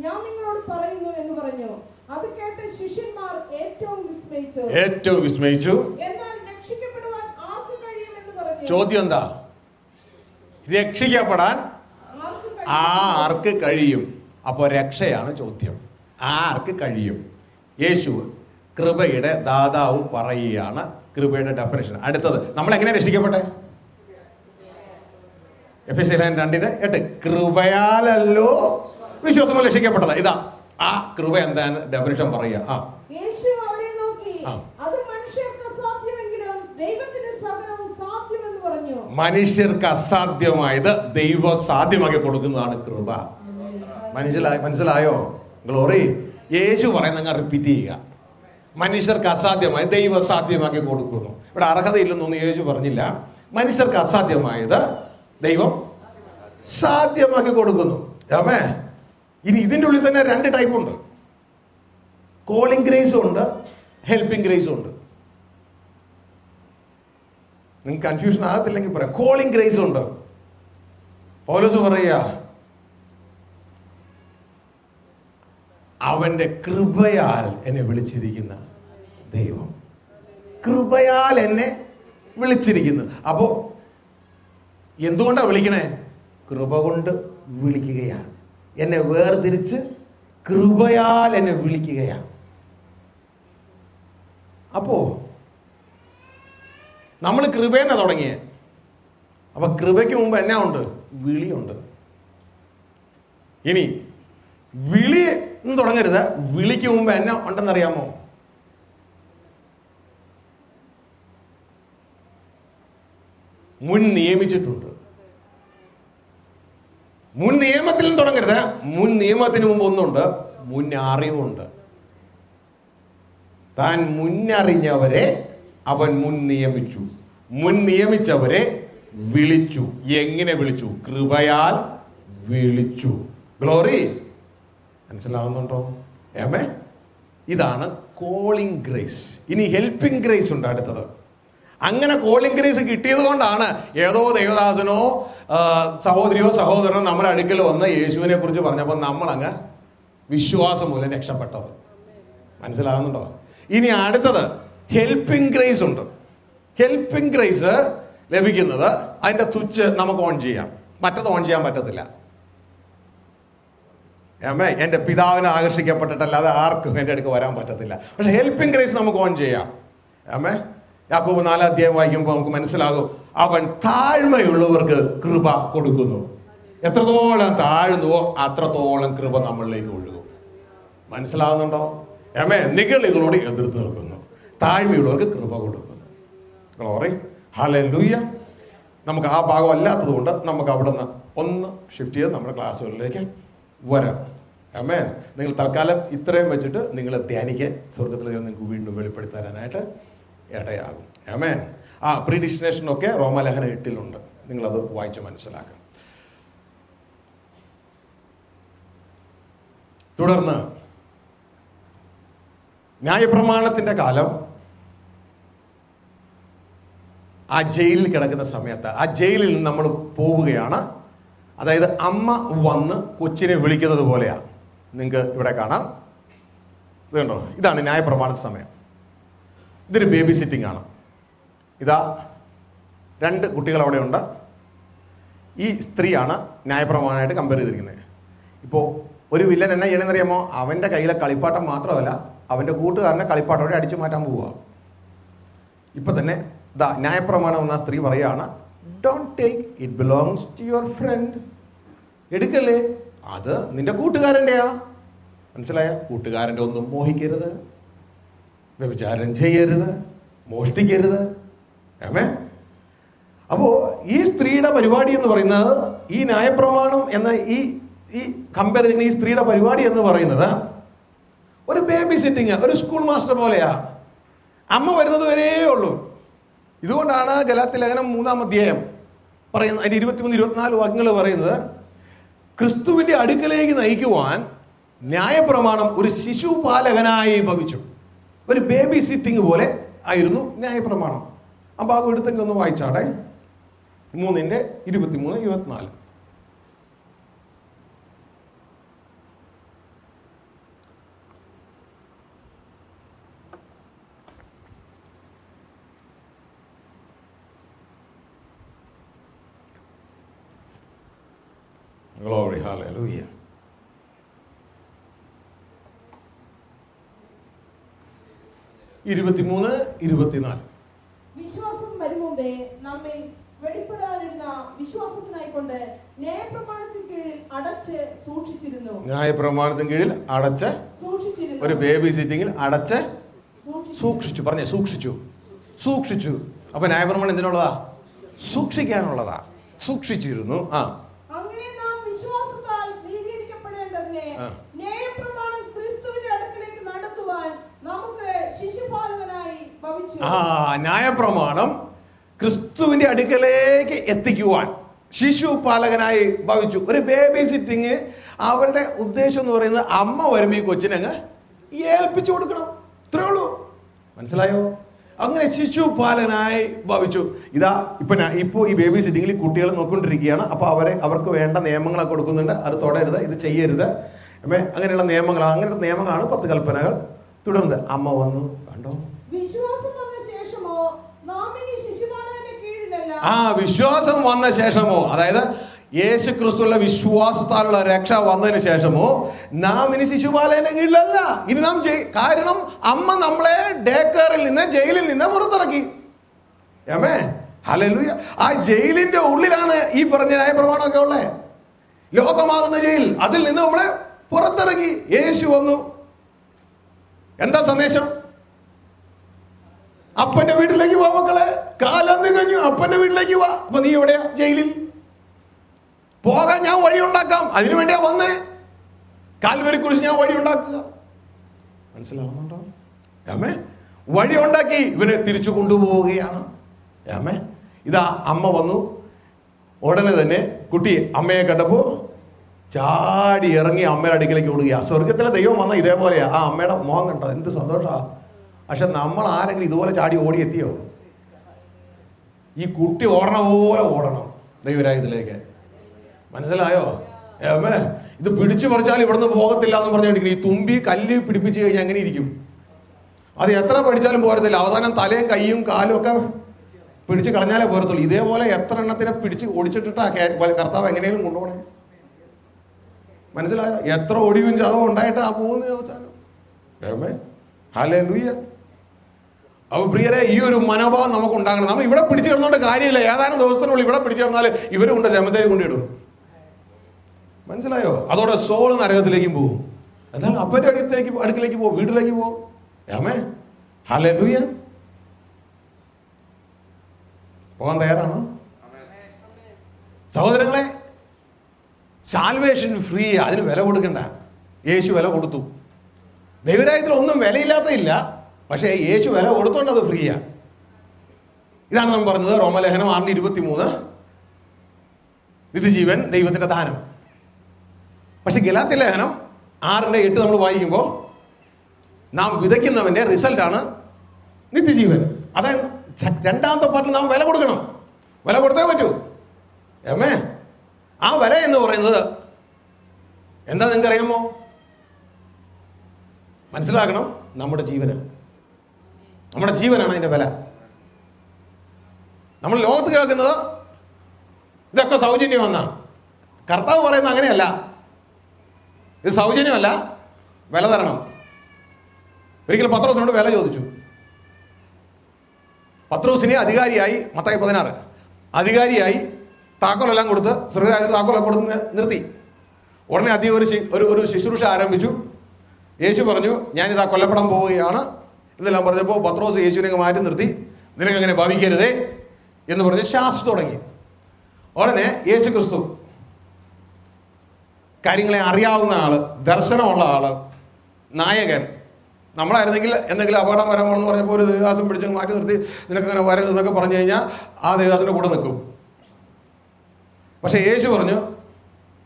ഞാൻ നിങ്ങളോട് പറയുന്നു എന്ന് പറഞ്ഞു. അത് കേട്ട് ശിഷ്യന്മാർ ഏറ്റവും വിസ്മയിച്ചു. എന്നാൽ രക്ഷിക്കപ്പെടുവാൻ ആർക്ക് കഴിയും എന്ന് പറഞ്ഞു. ചോദ്യം എന്താ? രക്ഷിക്കപ്പെടാൻ ആർക്ക് കഴിയും? അപ്പൊ രക്ഷയാണ് ചോദ്യം. ആർക്ക് കഴിയും? യേശു കൃപയുടെ ദാതാവ് പറയുകയാണ് കൃപയുടെ ഡെഫിനിഷൻ. അടുത്തത്, നമ്മൾ എങ്ങനെ രക്ഷിക്കപ്പെട്ടെ? എഫെസ്യർ 2:8 കൃപയാലല്ലോ വിശ്വാസം രക്ഷിക്കപ്പെട്ടത്. ഇതാ ആ കൃപ എന്താ ഡെഫിനിഷൻ പറയുക. യേശു അവരെ നോക്കി, അത് മനുഷ്യർക്ക് അസാധ്യമെങ്കിലും ദൈവത്തിന് സകലവും സാധ്യമെന്ന് പറഞ്ഞു. മനുഷ്യർക്ക് അസാധ്യമായത് ദൈവം സാധ്യമാക്കി കൊടുക്കുന്നതാണ് കൃപ. മനസ്സിലായോ? ഗ്ലോറി. യേശു പറയുന്ന റിപ്പീറ്റ് ചെയ്യുക. മനുഷ്യർക്ക് അസാധ്യമായി ദൈവം സാധ്യമാക്കി കൊടുക്കുന്നു. ഇവിടെ അർഹതയില്ലെന്നൊന്നും യേശു പറഞ്ഞില്ല. മനുഷ്യർക്ക് അസാധ്യമായത് ദൈവം സാധ്യമാക്കി കൊടുക്കുന്നു. ആമേ. ഇനി ഇതിൻ്റെ ഉള്ളിൽ തന്നെ 2 ടൈപ്പ് ഉണ്ട്. കോളിംഗ് ഗ്രേസും ഉണ്ട്, ഹെൽപ്പിംഗ് ഗ്രേസും ഉണ്ട്. നിങ്ങൾക്ക് കൺഫ്യൂഷൻ ആകത്തില്ലെങ്കിൽ പറയാം. കോളിംഗ് ഗ്രേസ് ഉണ്ട്. പൗലോസ് പറയുക, അവന്റെ കൃപയാൽ എന്നെ വിളിച്ചിരിക്കുന്ന ദൈവം. കൃപയാൽ എന്നെ വിളിച്ചിരിക്കുന്നു. അപ്പോ എന്തുകൊണ്ടാണ് വിളിക്കണേ? കൃപ കൊണ്ട് വിളിക്കുകയാണ്. എന്നെ വേർതിരിച്ച് കൃപയാൽ എന്നെ വിളിക്കുകയാണ്. അപ്പോ നമ്മൾ കൃപയെന്നാ തുടങ്ങിയേ. അപ്പൊ കൃപയ്ക്ക് മുമ്പ് എന്നാ ഉണ്ട്? വിളിയുണ്ട്. ഇനി വിളി തുടങ്ങരുത്. വിളിക്ക് മുമ്പ് എന്നാ ഉണ്ടെന്നറിയാമോ? മുൻ നിയമിച്ചിട്ടുണ്ട്. മുൻ നിയമത്തിലും തുടങ്ങരുത്. മുൻ നിയമത്തിന് മുമ്പ് ഒന്നുണ്ട്, മുൻ അറിവുണ്ട്. താൻ മുന്നറിഞ്ഞവരെ അവൻ മുൻ നിയമിച്ചു. മുൻ നിയമിച്ചവരെ വിളിച്ചു. എങ്ങനെ വിളിച്ചു? കൃപയാൽ വിളിച്ചു. ഗ്ലോറി. മനസ്സിലാവുന്നുണ്ടോ? ഏമേ. ഇതാണ് കോളിംഗ് ഗ്രേസ്. ഇനി ഹെൽപ്പിംഗ് ഗ്രേസ് ഉണ്ട് അടുത്തത്. അങ്ങനെ കോളിംഗ് ഗ്രേസ് കിട്ടിയത് കൊണ്ടാണ് ഏതോ ദേവദാസനോ സഹോദരിയോ സഹോദരനോ നമ്മുടെ അടുക്കൽ വന്ന് യേശുവിനെ കുറിച്ച് പറഞ്ഞപ്പോൾ നമ്മളങ്ങ് വിശ്വാസം മൂലം രക്ഷപ്പെട്ടത്. മനസ്സിലാകുന്നുണ്ടോ? ഇനി അടുത്തത് ഹെൽപ്പിംഗ് ഗ്രേസ് ഉണ്ട്. ഹെൽപ്പിംഗ് ഗ്രേസ് ലഭിക്കുന്നത് അതിൻ്റെ സ്വിച്ച് നമുക്ക് ഓൺ ചെയ്യാം, മറ്റത് ഓൺ ചെയ്യാൻ പറ്റത്തില്ല. എൻ്റെ പിതാവിനെ ആകർഷിക്കപ്പെട്ടിട്ടല്ലാതെ ആർക്കും എൻ്റെ അടുക്ക് വരാൻ പറ്റത്തില്ല. പക്ഷെ ഹെൽപ്പിംഗ് ഗ്രേസ് നമുക്ക് ഓൺ ചെയ്യാം. യാക്കോബ് 4 അധ്യായം വായിക്കുമ്പോൾ നമുക്ക് മനസ്സിലാകും, അവൻ താഴ്മയുള്ളവർക്ക് കൃപ കൊടുക്കുന്നു. എത്രത്തോളം താഴ്ന്നുവോ അത്രത്തോളം കൃപ നമ്മളിലേക്ക് ഒഴുകും. മനസ്സിലാകുന്നുണ്ടോ? നിഗളികളോട് എതിർത്ത് നിൽക്കുന്നു, താഴ്മയുള്ളവർക്ക് കൃപ കൊടുക്കുന്നു. Glory, hallelujah. നമുക്ക് ആ ഭാഗം അല്ലാത്തത് കൊണ്ട് നമുക്ക് അവിടെ നിന്ന് ഒന്ന് ഷിഫ്റ്റ് ചെയ്ത് നമ്മുടെ ക്ലാസ്സുകളിലേക്ക് വരാം. നിങ്ങൾ തൽക്കാലം ഇത്രയും വെച്ചിട്ട് നിങ്ങൾ ധ്യാനിക്കാൻ സ്വർഗത്തിലെ നിങ്ങൾക്ക് വീണ്ടും വെളിപ്പെടുത്തി തരാനായിട്ട് ഇടയാകും. പ്രീഡിസ്റ്റിനേഷനൊക്കെ റോമാലേഖനം 8 നിങ്ങളത് വായിച്ച് മനസ്സിലാക്കാം. തുടർന്ന് ന്യായപ്രമാണത്തിന്റെ കാലം ആ ജയിലിൽ കിടക്കുന്ന സമയത്ത് ആ ജയിലിൽ നിന്ന് നമ്മൾ പോവുകയാണ്. അതായത് അമ്മ വന്ന് കൊച്ചിനെ വിളിക്കുന്നത് പോലെയാണ്. നിങ്ങൾക്ക് ഇവിടെ കാണാം, ഇതുണ്ടോ? ഇതാണ് ന്യായപ്രമാണ സമയം. ഇതൊരു ബേബി സിറ്റിംഗ് ആണ്. ഇതാ 2 കുട്ടികൾ അവിടെ ഉണ്ട്. ഈ സ്ത്രീയാണ് ന്യായപ്രമാണമായിട്ട് കമ്പയർ ചെയ്തിരിക്കുന്നത്. ഇപ്പോൾ ഒരു വില്ലൻ എന്നാ ചെയ്യണമെന്നറിയാമോ? അവൻ്റെ കയ്യിലെ കളിപ്പാട്ടം മാത്രമല്ല, അവൻ്റെ കൂട്ടുകാരനെ കളിപ്പാട്ടോടെ അടിച്ചു മാറ്റാൻ പോവുക. ഇപ്പം തന്നെ ദാ ന്യായപ്രമാണം എന്ന സ്ത്രീ പറയുകയാണ്, don't take, it belongs to your friend. എടുക്കല്ലേ, അത് നിന്റെ കൂട്ടുകാരൻ്റെയാ. മനസ്സിലായ? കൂട്ടുകാരൻ്റെ ഒന്നും മോഹിക്കരുത്, വ്യഭിചാരം ചെയ്യരുത്, മോഷ്ടിക്കരുത്. അപ്പോ ഈ സ്ത്രീയുടെ പരിപാടി എന്ന് പറയുന്നത്, ഈ ന്യായപ്രമാണം എന്ന ഈ കമ്പയർ ചെയ്യുന്ന ഈ സ്ത്രീയുടെ പരിപാടി എന്ന് പറയുന്നത് ഒരു ബേബി സിറ്റിംഗ്, ഒരു സ്കൂൾ മാസ്റ്റർ പോലെയാ. അമ്മ വരുന്നത് വരേ ഉള്ളൂ. ഇതുകൊണ്ടാണ് ഗലാത്യ ലേഖനം 3-ാം അധ്യായം പറയുന്നത്, അതിന്റെ 23-24 വാക്യങ്ങൾ പറയുന്നത്, ക്രിസ്തുവിന്റെ അടുക്കലേക്ക് നയിക്കുവാൻ ന്യായപ്രമാണം ഒരു ശിശുപാലകനായി ഭവിച്ചു. ഒരു ബേബി സിറ്റിംഗ് പോലെ ആയിരുന്നു ന്യായപ്രമാണം. ആ ഭാഗം എടുത്തെങ്കിൽ ഒന്ന് വായിച്ചാട്ടെ. 3:23-24. Glory, hallelujah. വിശ്വാസം വരുമുമ്പേ നമ്മെ വെളിപ്പെടാനിരുന്ന വിശ്വാസത്തിനായിക്കൊണ്ട് ന്യായപ്രമാണത്തിന് കീഴിൽ അടച്ച് സൂക്ഷിച്ചിരുന്നു. ന്യായപ്രമാണത്തിന് കീഴിൽ അടച്ച് സൂക്ഷിച്ചിരുന്നു. ഒരു ബേബി സിറ്റിംഗിൽ അടച്ച് സൂക്ഷിച്ചു. പറഞ്ഞേ, സൂക്ഷിച്ചു. സൂക്ഷിച്ചു. അപ്പൊ ന്യായപ്രമാണം എന്തിനുള്ളതാ? സൂക്ഷിക്കാനുള്ളതാ. സൂക്ഷിച്ചിരുന്നു. അങ്ങനെ നാം വിശ്വാസത്താൽ നീതീകരിക്കപ്പെടേണ്ടതിനെ ന്യായപ്രമാണം ക്രിസ്തുവിന്റെ അടുക്കലേക്ക് നടത്തുവാൻ നമുക്ക് ശിശുപാലകനായി ഭവിച്ചു. ന്യായപ്രമാണം ക്രിസ്തുവിന്റെ അടുക്കലേക്ക് എത്തിക്കുവാൻ ശിശുപാലകനായി ഭവിച്ചു. ഒരു ബേബി സിറ്റിംഗ്, അവരുടെ ഉദ്ദേശം എന്ന് പറയുന്നത് അമ്മ വരുമ്പോൾ ഈ കൊച്ചിനങ്ങ് ഏൽപ്പിച്ചു കൊടുക്കണം. ഇത്രേ ഉള്ളൂ. മനസ്സിലായോ? അങ്ങനെ ശിശുപാലകനായി ഭവിച്ചു. ഇതാ ഇപ്പോൾ ഈ ബേബി സിറ്റിംഗിൽ കുട്ടികൾ നോക്കിക്കൊണ്ടിരിക്കുകയാണ്. അപ്പോൾ അവർക്ക് വേണ്ട നിയമങ്ങളൊക്കെ കൊടുക്കുന്നുണ്ട്. അത് തൊടരുത്, ഇത് ചെയ്യരുത്, അങ്ങനെയുള്ള നിയമങ്ങളാണ്. അങ്ങനെയുള്ള നിയമങ്ങളാണ് 10 കൽപ്പനകൾ. തുടർന്ന് അമ്മ വന്നു. കണ്ടോ? വിശ്വാസം വന്ന ശേഷമോ നാം ഇനി ശിശുപാലകന്റെ കീഴിലല്ല. വിശ്വാസം വന്ന ശേഷമോ, അതായത് യേശു ക്രിസ്തുവിന്റെ വിശ്വാസത്താലുള്ള രക്ഷ വന്നതിന് ശേഷമോ നാം ഇനി ശിശുപാലകന്റെ കീഴിലല്ല. ഇനി നാം കാരണം അമ്മ നമ്മളെ ഡേ കെയറിൽ നിന്ന്, ജയിലിൽ നിന്ന് പുറത്തിറക്കി. ഹല്ലേലൂയ. ആ ജയിലിന്റെ ഉള്ളിലാണ് ഈ പറഞ്ഞ ന്യായപ്രമാണമൊക്കെ ഉള്ളത്. ലോകമാകുന്ന ജയിൽ, അതിൽ നിന്ന് നമ്മളെ പുറത്തിറക്കി. യേശു വന്നു. എന്താ സന്ദേശം? അപ്പന്റെ വീട്ടിലേക്ക് വാ മക്കളെ, കാലം കഴിഞ്ഞു, അപ്പന്റെ വീട്ടിലേക്ക് വാ. അപ്പൊ നീ എവിടെയാ? ജയിലിൽ. പോകാൻ ഞാൻ വഴി ഉണ്ടാക്കാം, അതിനു വേണ്ടിയാ വന്നേ. കാൽവരി കുറിച്ച് ഞാൻ വഴി ഉണ്ടാക്കുക. മനസ്സിലാവുന്നുണ്ടോ? വഴി ഉണ്ടാക്കി ഇവരെ തിരിച്ചു കൊണ്ടുപോവുകയാണ്. ഇതാ അമ്മ വന്നു. ഉടനെ തന്നെ കുട്ടി അമ്മയെ കണ്ടപ്പോ ചാടി ഇറങ്ങി അമ്മയുടെ അടുക്കിലേക്ക് ഓടുക. സ്വർഗത്തിലെ ദൈവം വന്ന ഇതേപോലെയാ. ആ അമ്മയുടെ മോഹം കണ്ടോ, എന്ത് സന്തോഷമാണ്. പക്ഷെ നമ്മൾ ആരെങ്കിലും ഇതുപോലെ ചാടി ഓടി എത്തിയോ? ഈ കുട്ടി ഓടണ പോലെ ഓടണം ദൈവരാജ്യത്തിലേക്ക്. മനസ്സിലായോ? ഏമേ, ഇത് പിടിച്ചു പറിച്ചാൽ ഇവിടുന്ന് പോകത്തില്ല എന്ന് പറഞ്ഞിരിക്കണം. ഈ തുമ്പി കല്ല് പിടിപ്പിച്ച് കഴിഞ്ഞാൽ എങ്ങനെ ഇരിക്കും? അത് എത്ര പഠിച്ചാലും പോരത്തില്ല. അവസാനം തലയും കൈയും കാലും ഒക്കെ പിടിച്ച് കളഞ്ഞാലേ പോരത്തുള്ളൂ. ഇതേപോലെ എത്ര എണ്ണത്തിനെ പിടിച്ച് ഓടിച്ചിട്ടിട്ടാ കർത്താവ് എങ്ങനെയും കൊണ്ടുപോകണേ. മനസ്സിലായോ? എത്ര ഒടിവും ചതവും ഉണ്ടായിട്ട് ആ പോകുന്ന അവസാനം. ഏമേ, ഹല്ലേലൂയ. അപ്പൊ പ്രിയരെ, ഈ ഒരു മനോഭാവം നമുക്ക് ഉണ്ടാകണം. നമ്മൾ ഇവിടെ പിടിച്ചു കിടന്നുകൊണ്ട് കാര്യമില്ല. ഏതാനും ദിവസത്തിനുള്ളിൽ ഇവിടെ പിടിച്ചു കിടന്നാൽ ഇവരും കൊണ്ട് ചെമത്തേരി കൊണ്ടിടും. മനസ്സിലായോ? അതോടെ സോൾ നരകത്തിലേക്കും പോകും. എന്നാൽ അപ്പന്റെ അടുക്കിലേക്ക് പോകും, വീട്ടിലേക്ക് പോകും. ആമേ, ഹല്ലേലൂയ. പോകാൻ തയ്യാറാണോ സഹോദരങ്ങളെ? സാൽവേഷൻ ഫ്രീ, അതിന് വില കൊടുക്കണ്ട. യേശു വില കൊടുത്തു. ദൈവരാജ്യത്തിൽ ഒന്നും വിലയില്ലാത്തതില്ല, പക്ഷേ യേശു വില കൊടുത്തോണ്ട് അത് ഫ്രീയാ. ഇതാണ് നമ്മൾ പറഞ്ഞത് റോമലേഖനം 6:23, നിത്യജീവൻ ദൈവത്തിന്റെ ദാനം. പക്ഷെ ഗലാത്യ ലേഖനം 6:8 നമ്മൾ വായിക്കുമ്പോൾ നാം വിതയ്ക്കുന്നവന്റെ റിസൾട്ടാണ് നിത്യജീവൻ. അതായത് രണ്ടാമത്തെ പാർട്ടിൽ നാം വില കൊടുക്കണം. വില കൊടുത്തേ പറ്റൂ. ഏമേ, ആ വില എന്ന് പറയുന്നത് എന്താ നിങ്ങൾക്ക് അറിയാമോ? മനസ്സിലാക്കണം, നമ്മുടെ ജീവന്. നമ്മുടെ ജീവനാണ് അതിന്റെ വില. നമ്മൾ ലോകത്ത് കേൾക്കുന്നത് ഇതൊക്കെ സൗജന്യമെന്നാണ്. കർത്താവ് പറയുന്നത് അങ്ങനെയല്ല. ഇത് സൗജന്യമല്ല, വില തരണം. ഒരിക്കൽ പത്രോസിനോട് വില ചോദിച്ചു. പത്രോസിനെ അധികാരിയായി, മത്തായി 16, അധികാരിയായി താക്കോലെല്ലാം കൊടുത്ത്, സ്വർഗ്ഗരാജ്യത്തിൽ താക്കോലെല്ലാം കൊടുത്ത് നിർത്തി. ഉടനെ അദ്ദേഹം ഒരു ശുശ്രൂഷ ആരംഭിച്ചു. യേശു പറഞ്ഞു, ഞാനിതാ കൊല്ലപ്പെടാൻ പോവുകയാണ്. ഇതെല്ലാം പറഞ്ഞപ്പോൾ പത്രോസ് യേശുവിനെ മാറ്റി നിർത്തി. നിനക്കങ്ങനെ ഭാവിക്കരുതേ എന്ന് പറഞ്ഞ് ശാസിച്ചു തുടങ്ങി. ഉടനെ യേശു ക്രിസ്തു, കാര്യങ്ങളെ അറിയാവുന്ന ആള്, ദർശനമുള്ള ആള്, നായകൻ, നമ്മളായിരുന്നെങ്കിൽ എന്തെങ്കിലും അപകടം വരാമെന്ന് പറഞ്ഞപ്പോൾ ഒരു ദേവദാസം പിടിച്ച് മാറ്റി നിർത്തി നിനക്കങ്ങനെ വരരുതെന്നൊക്കെ പറഞ്ഞു കഴിഞ്ഞാൽ ആ ദേവദാസിന്റെ കൂടെ നിൽക്കും. പക്ഷെ യേശു പറഞ്ഞു,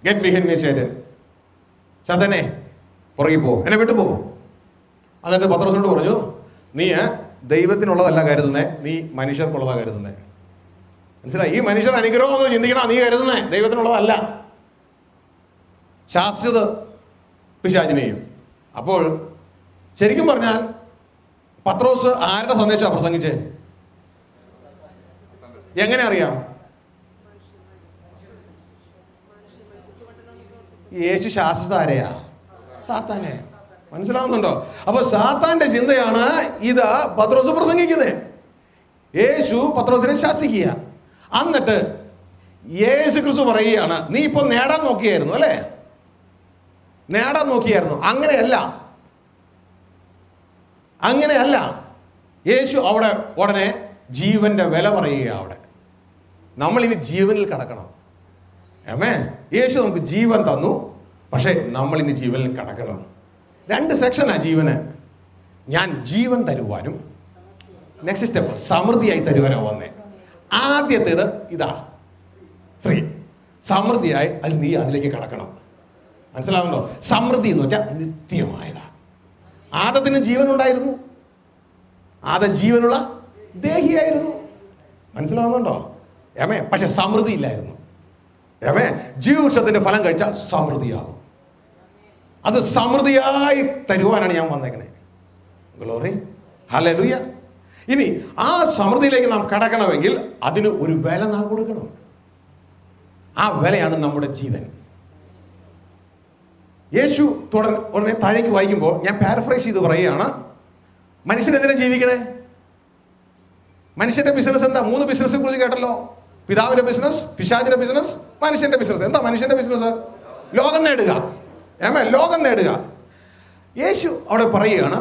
ഗെറ്റ് ബിഹൈൻഡ് മീ സേറ്റൻ, ശതനെ പുറകെ പോ, എന്നെ വിട്ടു പോകും. എന്നിട്ട് പത്രോസിനോട് പറഞ്ഞു, നീ ദൈവത്തിനുള്ളതല്ല കരുതുന്നേ, നീ മനുഷ്യർക്കുള്ളതാ കരുതുന്നേ. മനസ്സിലായി? ഈ മനുഷ്യർ അനുഗ്രഹം ഒന്ന് ചിന്തിക്കണം, നീ കരുതുന്നേ ദൈവത്തിനുള്ളതല്ല. ശാസ്ത്രത പിശാചിനെയും. അപ്പോൾ ശരിക്കും പറഞ്ഞാൽ പത്രോസ് ആരുടെ സന്ദേശമാണ് പ്രസംഗിച്ചേ? എങ്ങനെ അറിയാം? യേശു ശാസ്ത്രത ആരെയാ? സാത്താനെ. മനസ്സിലാവുന്നുണ്ടോ? അപ്പൊ സാത്താന്റെ ചിന്തയാണ് ഇത് പത്രോസ് പ്രസംഗിക്കുന്നത്. യേശു പത്രോസിനെ ശാസിക്കുക. എന്നിട്ട് യേശു ക്രിസ്തു പറയുകയാണ്, നീ ഇപ്പൊ നേടാൻ നോക്കിയായിരുന്നു അല്ലേ? നേടാൻ നോക്കിയായിരുന്നു. അങ്ങനെയല്ല. യേശു അവിടെ ഉടനെ ജീവന്റെ വില പറയുക. അവിടെ നമ്മൾ ഇനി ജീവനിൽ കടക്കണം. ആമേൻ. യേശു നമുക്ക് ജീവൻ തന്നു, പക്ഷെ നമ്മൾ ഇനി ജീവനിൽ കടക്കണം. 2 സെക്ഷനാ ജീവന്. ഞാൻ ജീവൻ തരുവാനും നെക്സ്റ്റ് സ്റ്റെപ്പ് സമൃദ്ധിയായി തരുവാനോ വന്നേ. ആദ്യത്തേത് ഇതാ, ഫ്രീ. സമൃദ്ധിയായി നീ അതിലേക്ക് കടക്കണം. മനസ്സിലാവുന്നുണ്ടോ? സമൃദ്ധി എന്ന് വെച്ചാൽ നിത്യമായതാ. ആദത്തിന് ജീവനുണ്ടായിരുന്നു. ആദം ജീവനുള്ള ദേഹിയായിരുന്നു. മനസ്സിലാവുന്നുണ്ടോ? ഏമേ. പക്ഷെ സമൃദ്ധി ഇല്ലായിരുന്നു. ഏമേ. ജീവവൃക്ഷത്തിന്റെ ഫലം കഴിച്ചാൽ സമൃദ്ധിയാകും. അത് സമൃദ്ധിയായി തരുവാനാണ് ഞാൻ വന്നേക്കണേ. Glory, hallelujah. ഇനി ആ സമൃദ്ധിയിലേക്ക് നാം കടക്കണമെങ്കിൽ അതിന് ഒരു വില നാം കൊടുക്കണം. ആ വിലയാണ് നമ്മുടെ ജീവൻ. യേശു ഉടനെ താഴേക്ക് വായിക്കുമ്പോൾ ഞാൻ പാരഫ്രൈസ് ചെയ്ത് പറയുകയാണ്, മനുഷ്യൻ എന്തിനാ ജീവിക്കണേ? മനുഷ്യന്റെ ബിസിനസ് എന്താ? 3 ബിസിനസിനെ കുറിച്ച് കേട്ടല്ലോ. പിതാവിന്റെ ബിസിനസ്, പിശാചിന്റെ ബിസിനസ്, മനുഷ്യന്റെ ബിസിനസ്. എന്താ മനുഷ്യന്റെ ബിസിനസ്? ലോകം നേടുക. ലോകം നേടുക. യേശു അവിടെ പറയുകയാണ്,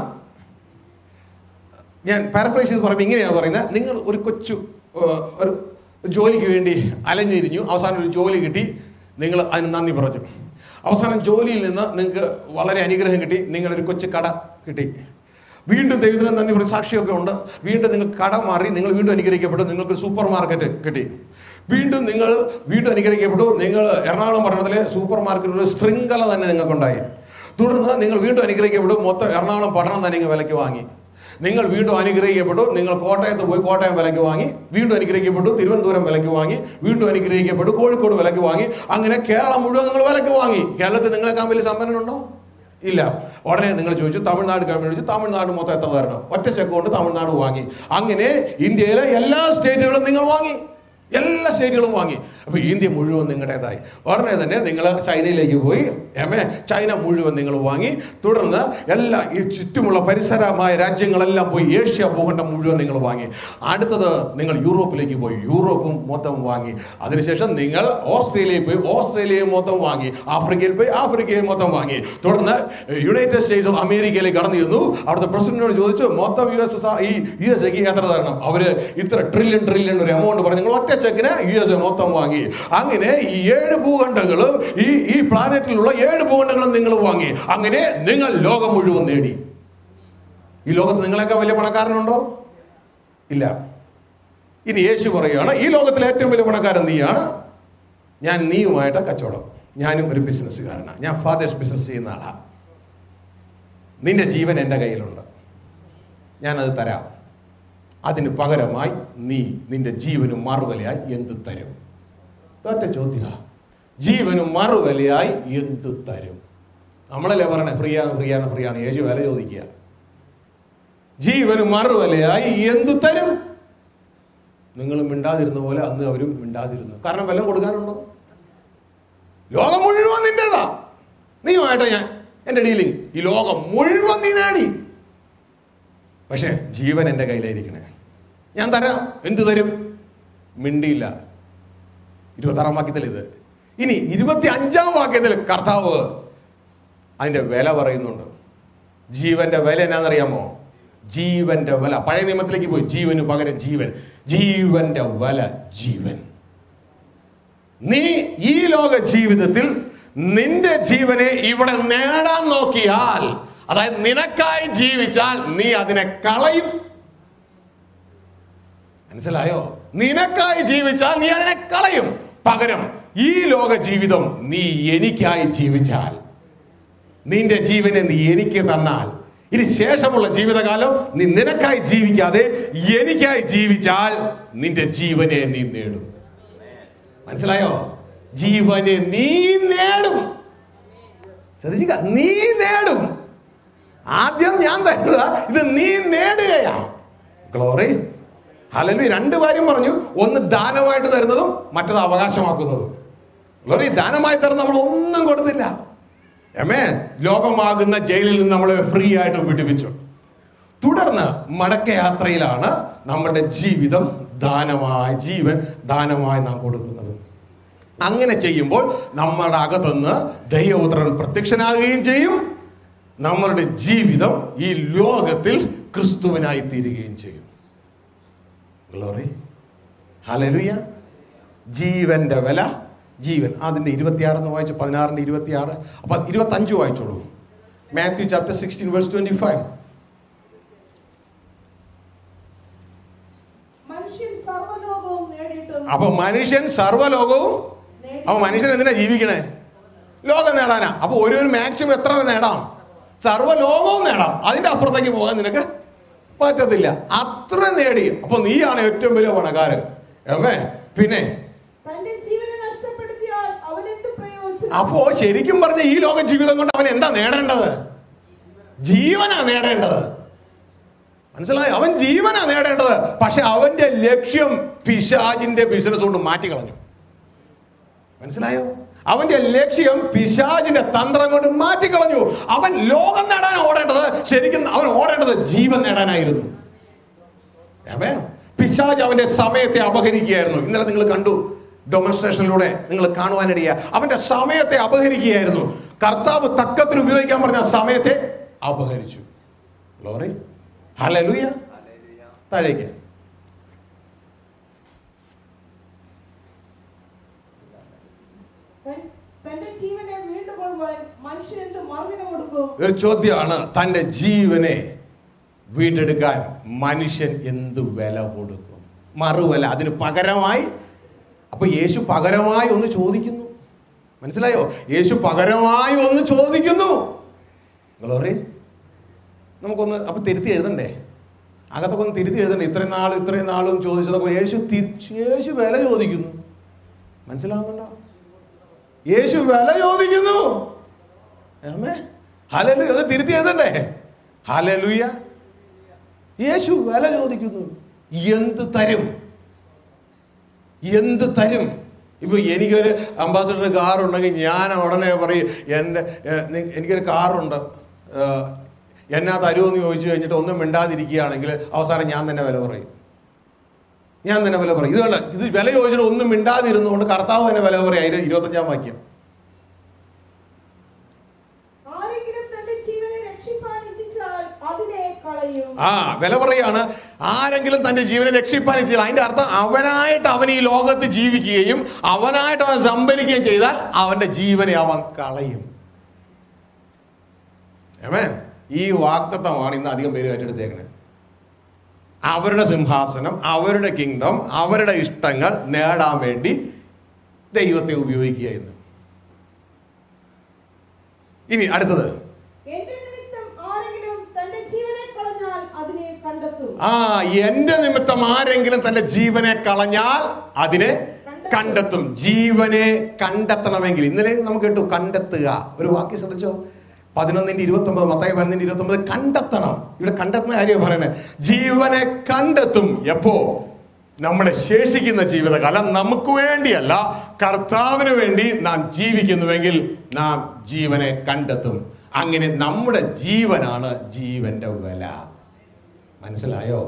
ഞാൻ പാരഫ്രൈസ് ചെയ്ത് പറയുമ്പോൾ ഇങ്ങനെയാണ് പറയുന്നത്, നിങ്ങൾ ഒരു ജോലിക്ക് വേണ്ടി അലഞ്ഞിരിഞ്ഞു, അവസാനം ഒരു ജോലി കിട്ടി, നിങ്ങൾ അതിന് നന്ദി പറഞ്ഞു. അവസാനം ജോലിയിൽ നിന്ന് നിങ്ങൾക്ക് വളരെ അനുഗ്രഹം കിട്ടി, നിങ്ങളൊരു കൊച്ചു കട കിട്ടി. വീണ്ടും ദൈവത്തിന് നന്ദി പറഞ്ഞ് സാക്ഷിയൊക്കെ ഉണ്ട്. വീണ്ടും നിങ്ങൾക്ക് കട മാറി, നിങ്ങൾ വീണ്ടും അനുഗ്രഹിക്കപ്പെട്ടു, നിങ്ങൾക്ക് സൂപ്പർ മാർക്കറ്റ് കിട്ടി. വീണ്ടും അനുഗ്രഹിക്കപ്പെട്ടു. നിങ്ങൾ എറണാകുളം പട്ടണത്തിലെ സൂപ്പർ മാർക്കറ്റിൽ ശൃംഖല തന്നെ നിങ്ങൾക്കുണ്ടായി. തുടർന്ന് നിങ്ങൾ വീണ്ടും അനുഗ്രഹിക്കപ്പെട്ടു. മൊത്തം എറണാകുളം പട്ടണം തന്നെ നിങ്ങൾ വിലയ്ക്ക് വാങ്ങി. നിങ്ങൾ വീണ്ടും അനുഗ്രഹിക്കപ്പെട്ടു. നിങ്ങൾ കോട്ടയത്ത് പോയി കോട്ടയം വിലയ്ക്ക് വാങ്ങി. വീണ്ടും അനുഗ്രഹിക്കപ്പെട്ടു. തിരുവനന്തപുരം വിലയ്ക്ക് വാങ്ങി. വീണ്ടും അനുഗ്രഹിക്കപ്പെട്ടു. കോഴിക്കോട് വിലയ്ക്ക് വാങ്ങി. അങ്ങനെ കേരളം മുഴുവൻ നിങ്ങൾ വിലയ്ക്ക് വാങ്ങി. കേരളത്തിൽ നിങ്ങളെക്കാൾ വലിയ സമ്പന്നനുണ്ടോ? ഇല്ല. ഉടനെ നിങ്ങൾ ചോദിച്ചു തമിഴ്നാട് ഗവൺമെന്റ് തമിഴ്നാട് മൊത്തം എത്ര തരണം? ഒറ്റ ചെക്ക് കൊണ്ട് തമിഴ്നാട് വാങ്ങി. അങ്ങനെ ഇന്ത്യയിലെ എല്ലാ സ്റ്റേറ്റുകളും നിങ്ങൾ വാങ്ങി. എല്ലാ സ്റ്റേറ്റുകളും വാങ്ങി. അപ്പൊ ഇന്ത്യ മുഴുവൻ നിങ്ങളുടേതായി. ഉടനെ തന്നെ നിങ്ങൾ ചൈനയിലേക്ക് പോയി. ചൈന മുഴുവൻ നിങ്ങൾ വാങ്ങി. തുടർന്ന് എല്ലാ ഈ ചുറ്റുമുള്ള പരിസരമായ രാജ്യങ്ങളെല്ലാം പോയി. ഏഷ്യ ഭൂഖണ്ഡം മുഴുവൻ നിങ്ങൾ വാങ്ങി. അടുത്തത് നിങ്ങൾ യൂറോപ്പിലേക്ക് പോയി. യൂറോപ്പും മൊത്തം വാങ്ങി. അതിനുശേഷം നിങ്ങൾ ഓസ്ട്രേലിയയിൽ പോയി. ഓസ്ട്രേലിയയും മൊത്തം വാങ്ങി. ആഫ്രിക്കയിൽ പോയി. ആഫ്രിക്കയും മൊത്തം വാങ്ങി. തുടർന്ന് യുണൈറ്റഡ് സ്റ്റേറ്റ്സ് ഓഫ് അമേരിക്കയിലേക്ക് കടന്നു ചെന്നു. അവിടുത്തെ പ്രസിഡന്റിനോട് ചോദിച്ചു മൊത്തം യുഎസ്എക്ക് എത്ര തരണം? അവര് ഇത്ര ട്രില്യൺ ഒരു എമൗണ്ട് പറഞ്ഞു. നിങ്ങൾ ഒറ്റ ചെക്കിന് യുഎസ്എ മൊത്തം വാങ്ങി. അങ്ങനെ ഈ 7 ഭൂഖണ്ഡങ്ങളും ഈ പ്ലാനറ്റിലുള്ള 7 ഭൂഖണ്ഡങ്ങളും നിങ്ങൾ വാങ്ങി. അങ്ങനെ നിങ്ങൾ ലോകം മുഴുവൻ നേടി. ഈ ലോകത്ത് നിങ്ങളെക്കാൾ വലിയ പണക്കാരനുണ്ടോ? ഇല്ല. ഇനി യേശു പറയുകയാണ് ഈ ലോകത്തിലെ ഏറ്റവും വലിയ പണക്കാരൻ നീയാണ്. ഞാൻ നീയുമായിട്ട് കച്ചവടം. ഞാനും ഒരു ബിസിനസ്സുകാരനാണ്. ഞാൻ ഫാദേഴ്സ് ബിസിനസ് ചെയ്യുന്ന ആളാണ്. നിന്റെ ജീവൻ എൻ്റെ കയ്യിലുണ്ട്. ഞാനത് തരാം. അതിന് പകരമായി നീ നിന്റെ ജീവനും മറുവിലയായി എന്ത് തരും? ഒറ്റ ചോദ്യ. ജീവനും മറുവിലയായി എന്ത് തരും? നമ്മളല്ലേ പറഞ്ഞേ ഫ്രീയാണ്. യേശു വില ചോദിക്കുക. ജീവനും മറുവിലയായി എന്ത് തരും? നിങ്ങൾ മിണ്ടാതിരുന്ന പോലെ അന്ന് അവരും മിണ്ടാതിരുന്നു. കാരണം വല്ലതും കൊടുക്കാനുണ്ടോ? ലോകം മുഴുവൻ നിന്റേതാ. നീയുമായിട്ട് ഞാൻ എന്റെ ഡീലിംഗ്. ഈ ലോകം മുഴുവൻ നീ നേടി. പക്ഷെ ജീവൻ എൻ്റെ കയ്യിലായിരിക്കണേ. ഞാൻ തരാം. എന്തു തരും? മിണ്ടിയില്ല. 26-ാം വാക്യത്തിൽ ഇത്. ഇനി 25-ാം വാക്യത്തിൽ കർത്താവ് അതിന്റെ വില പറയുന്നുണ്ട്. ജീവന്റെ വില എന്നാണെന്നറിയാമോ? ജീവന്റെ വില. പഴയ നിയമത്തിലേക്ക് പോയി. ജീവന് പകരം ജീവൻ. ജീവന്റെ വില ജീവൻ. നീ ഈ ലോക ജീവിതത്തിൽ നിന്റെ ജീവനെ ഇവിടെ നേടാൻ നോക്കിയാൽ, അതായത് നിനക്കായി ജീവിച്ചാൽ നീ അതിനെ കളയും. മനസ്സിലായോ? നിനക്കായി ജീവിച്ചാൽ നീ അതിനെ കളയും. പകരം ഈ ലോക ജീവിതം നീ എനിക്കായി ജീവിച്ചാൽ, നിന്റെ ജീവനെ നീ എനിക്ക് തന്നാൽ, ഇനി ശേഷമുള്ള ജീവിതകാലം നീ നിനക്കായി ജീവിക്കാതെ എനിക്കായി ജീവിച്ചാൽ നിന്റെ ജീവനെ നീ നേടും. മനസ്സിലായോ? ജീവനെ നീ നേടും. ശ്രദ്ധിക്കുക, നീ നേടും. ആദ്യം ഞാൻ തരുന്നതാ, ഇത് നീ നേടുകയാണ്. Glory, hallelujah. 2 കാര്യം പറഞ്ഞു. ഒന്ന് ദാനമായിട്ട് തരുന്നതും മറ്റത് അവകാശമാക്കുന്നതും. ഗ്ലോറി, ദാനമായി തരുന്ന നമ്മൾ ഒന്നും കൊടുത്തില്ല. ലോകമാകുന്ന ജയിലിൽ നിന്ന് നമ്മളെ ഫ്രീ ആയിട്ട് വിടുവിച്ചു. തുടർന്ന് മടക്കയാത്രയിലാണ് നമ്മുടെ ജീവിതം ദാനമായി, ജീവൻ ദാനമായി നാം കൊടുക്കുന്നത്. അങ്ങനെ ചെയ്യുമ്പോൾ നമ്മുടെ അകത്തുനിന്ന് ദൈവപുത്രൻ പ്രത്യക്ഷനാകുകയും ചെയ്യും. നമ്മളുടെ ജീവിതം ഈ ലോകത്തിൽ ക്രിസ്തുവിനായി തീരുകയും ചെയ്യും. Glory, hallelujah. ജീവന്റെ വില, ജീവൻ. അതിന്റെ 26 വായിച്ചു. 16-ന്റെ 26. അപ്പൊ 25 വായിച്ചോളൂ. Matthew chapter 16 verse 25. അപ്പൊ മനുഷ്യൻ സർവ്വലോകവും. അപ്പൊ മനുഷ്യൻ എന്തിനാ ജീവിക്കണേ? ലോകം നേടാനാ. അപ്പൊ ഒരു മാക്സിമം എത്ര നേടാം? സർവ്വലോകവും നേടാം. അതിന്റെ അപ്പുറത്തേക്ക് പോകാൻ നിനക്ക് പറ്റത്തില്ല. അത്ര നേടി. അപ്പൊ നീയാണ് ഏറ്റവും വലിയ പണക്കാരൻ. പിന്നെ അപ്പോ ശരിക്കും പറഞ്ഞ ഈ ലോക ജീവിതം കൊണ്ട് അവൻ എന്താ നേടേണ്ടത്? ജീവനാ നേടേണ്ടത്. മനസ്സിലായോ? അവൻ ജീവനാ നേടേണ്ടത്. പക്ഷെ അവന്റെ ലക്ഷ്യം പിശാചിന്റെ ബിസിനസ് കൊണ്ട് മാറ്റിക്കളഞ്ഞു. മനസ്സിലായോ? അവന്റെ ലക്ഷ്യം പിശാചിന്റെ തന്ത്രം കൊണ്ട് മാറ്റിക്കളഞ്ഞു. അവൻ ലോകം നേടാൻ ഓടേണ്ടത്, ശരിക്കും അവൻ ഓടേണ്ടത് ജീവൻ നേടാനായിരുന്നു. പിശാച് അവന്റെ സമയത്തെ അപഹരിക്കുകയായിരുന്നു. ഇന്നലെ നിങ്ങൾ കണ്ടു, ഡെമോൺസ്ട്രേഷനിലൂടെ നിങ്ങൾ കാണുവാനിടയ. അവന്റെ സമയത്തെ അപഹരിക്കുകയായിരുന്നു. കർത്താവ് തക്കത്തിൽ ഉപയോഗിക്കാൻ പറഞ്ഞ സമയത്തെ അപഹരിച്ചു. Glory, hallelujah. താഴേക്ക്. ഒരു ചോദ്യമാണ്, തന്റെ ജീവനെ വീണ്ടെടുക്കാൻ മനുഷ്യൻ എന്ത് വില കൊടുക്കും? മറുവില. അതിന് പകരമായി അപ്പൊ യേശു പകരമായി ഒന്ന് ചോദിക്കുന്നു. മനസ്സിലായോ? യേശു പകരമായി ഒന്ന് ചോദിക്കുന്നു. നിങ്ങൾ പറയും നമുക്കൊന്ന് അപ്പൊ തിരുത്തി എഴുതണ്ടേ? അകത്തൊക്കെ ഒന്ന് തിരുത്തി എഴുതണ്ടേ? ഇത്രയും നാളും ചോദിച്ചതൊക്കെ യേശു വില ചോദിക്കുന്നു. മനസ്സിലാവുന്നുണ്ടോ? യേശു വില ചോദിക്കുന്നു. ഹല്ലേലൂയ. അത് തിരുത്തി എഴുതണ്ടേ? ഹല്ലേലൂയ. യേശു വില ചോദിക്കുന്നു. എന്ത് തരും? എന്ത് തരും? ഇപ്പൊ എനിക്കൊരു അംബാസഡർ കാറുണ്ടെങ്കിൽ ഞാൻ ഉടനെ പറയും എനിക്കൊരു കാറുണ്ട്, എന്നാ തരുമെന്ന് ചോദിച്ചു കഴിഞ്ഞിട്ട് ഒന്നും മിണ്ടാതിരിക്കുകയാണെങ്കിൽ അവസാനം ഞാൻ തന്നെ വില പറയും. ഇത് വേണ്ട, ഇത് വില ചോദിച്ചിട്ട് ഒന്നും മിണ്ടാതിരുന്നുകൊണ്ട് കർത്താവ് തന്നെ വില പറയും. അതിന് 25-ാം വാക്യം. വില പറയാണ്. ആരെങ്കിലും തന്റെ ജീവനെ രക്ഷിപ്പാൻ ചെയ്താൽ അതിന്റെ അർത്ഥം അവനായിട്ട് അവൻ ഈ ലോകത്ത് ജീവിക്കുകയും അവനായിട്ട് അവൻ സംഭരിക്കുകയും ചെയ്താൽ അവന്റെ ജീവനെ അവൻ കളയും. ആമേൻ. ഈ വാഗ്ദത്തമാണ് ഇന്ന് അധികം പേര് ഏറ്റെടുത്തേക്കണേ. അവരുടെ സിംഹാസനം, അവരുടെ കിങ്ഡം, അവരുടെ ഇഷ്ടങ്ങൾ നേടാൻ വേണ്ടി ദൈവത്തെ ഉപയോഗിക്കുക എന്ന്. ഇനി അടുത്തത്, എന്റെ നിമിത്തം ആരെങ്കിലും തന്റെ ജീവനെ കളഞ്ഞാൽ അതിനെ കണ്ടെത്തും. ജീവനെ കണ്ടെത്തണമെങ്കിൽ, ഇന്നലെ നമുക്ക് കേട്ടു കണ്ടെത്തുക. ഒരു വാക്യം ശ്രദ്ധിച്ചോ? 11:29, മത്തായി 11:29, കണ്ടെത്തണം. ഇവിടെ കണ്ടെത്തുന്ന കാര്യം പറയണേ. ജീവനെ കണ്ടെത്തും. എപ്പോ? നമ്മുടെ ശേഷിക്കുന്ന ജീവിതകാലം നമുക്ക് വേണ്ടിയല്ല, കർത്താവിന് വേണ്ടി നാം ജീവിക്കുന്നുവെങ്കിൽ നാം ജീവനെ കണ്ടെത്തും. അങ്ങനെ നമ്മുടെ ജീവനാണ് ജീവന്റെ വില. മനസ്സിലായോ?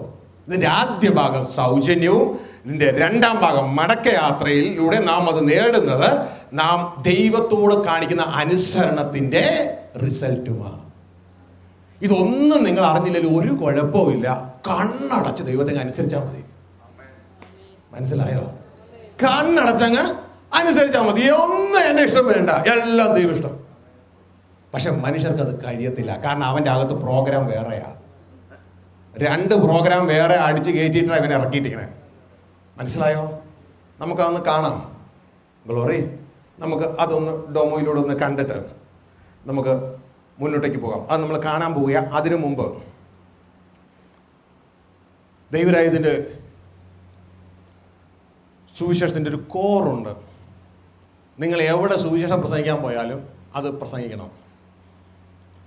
ഇതിന്റെ ആദ്യ ഭാഗം സൗജന്യവും ഇതിന്റെ രണ്ടാം ഭാഗം മടക്കയാത്രയിലൂടെ നാം അത് നേടുന്നത് നാം ദൈവത്തോട് കാണിക്കുന്ന അനുസരണത്തിന്റെ റിസൾട്ടുമാണ്. ഇതൊന്നും നിങ്ങൾ അറിഞ്ഞില്ലെങ്കിൽ ഒരു കുഴപ്പവും ഇല്ല. കണ്ണടച്ച് ദൈവത്തെ അനുസരിച്ചാൽ മതി. മനസ്സിലായോ? കണ്ണടച്ചങ്ങ് അനുസരിച്ചാൽ മതി. ഒന്നും എന്റെ ഇഷ്ടം വേണ്ട, എല്ലാം ദൈവം ഇഷ്ടം. പക്ഷെ മനുഷ്യർക്ക് അത് കഴിയത്തില്ല. കാരണം അവന്റെ അകത്ത് പ്രോഗ്രാം വേറെയാ. 2 പ്രോഗ്രാം വേറെ അടിച്ച് കയറ്റിയിട്ടാണ് ഇവനെ ഇറക്കിയിട്ടിരിക്കണേ. മനസ്സിലായോ? നമുക്കതൊന്ന് കാണാം. ഗ്ലോറി, നമുക്ക് അതൊന്ന് ഡോമോയിലൂടെ ഒന്ന് കണ്ടിട്ട് നമുക്ക് മുന്നോട്ടേക്ക് പോകാം. അത് നമ്മൾ കാണാൻ പോവുക. അതിനു മുമ്പ് ദൈവരായതിൻ്റെ സുവിശേഷത്തിൻ്റെ ഒരു കോറുണ്ട്. നിങ്ങൾ എവിടെ സുവിശേഷം പ്രസംഗിക്കാൻ പോയാലും അത് പ്രസംഗിക്കണം.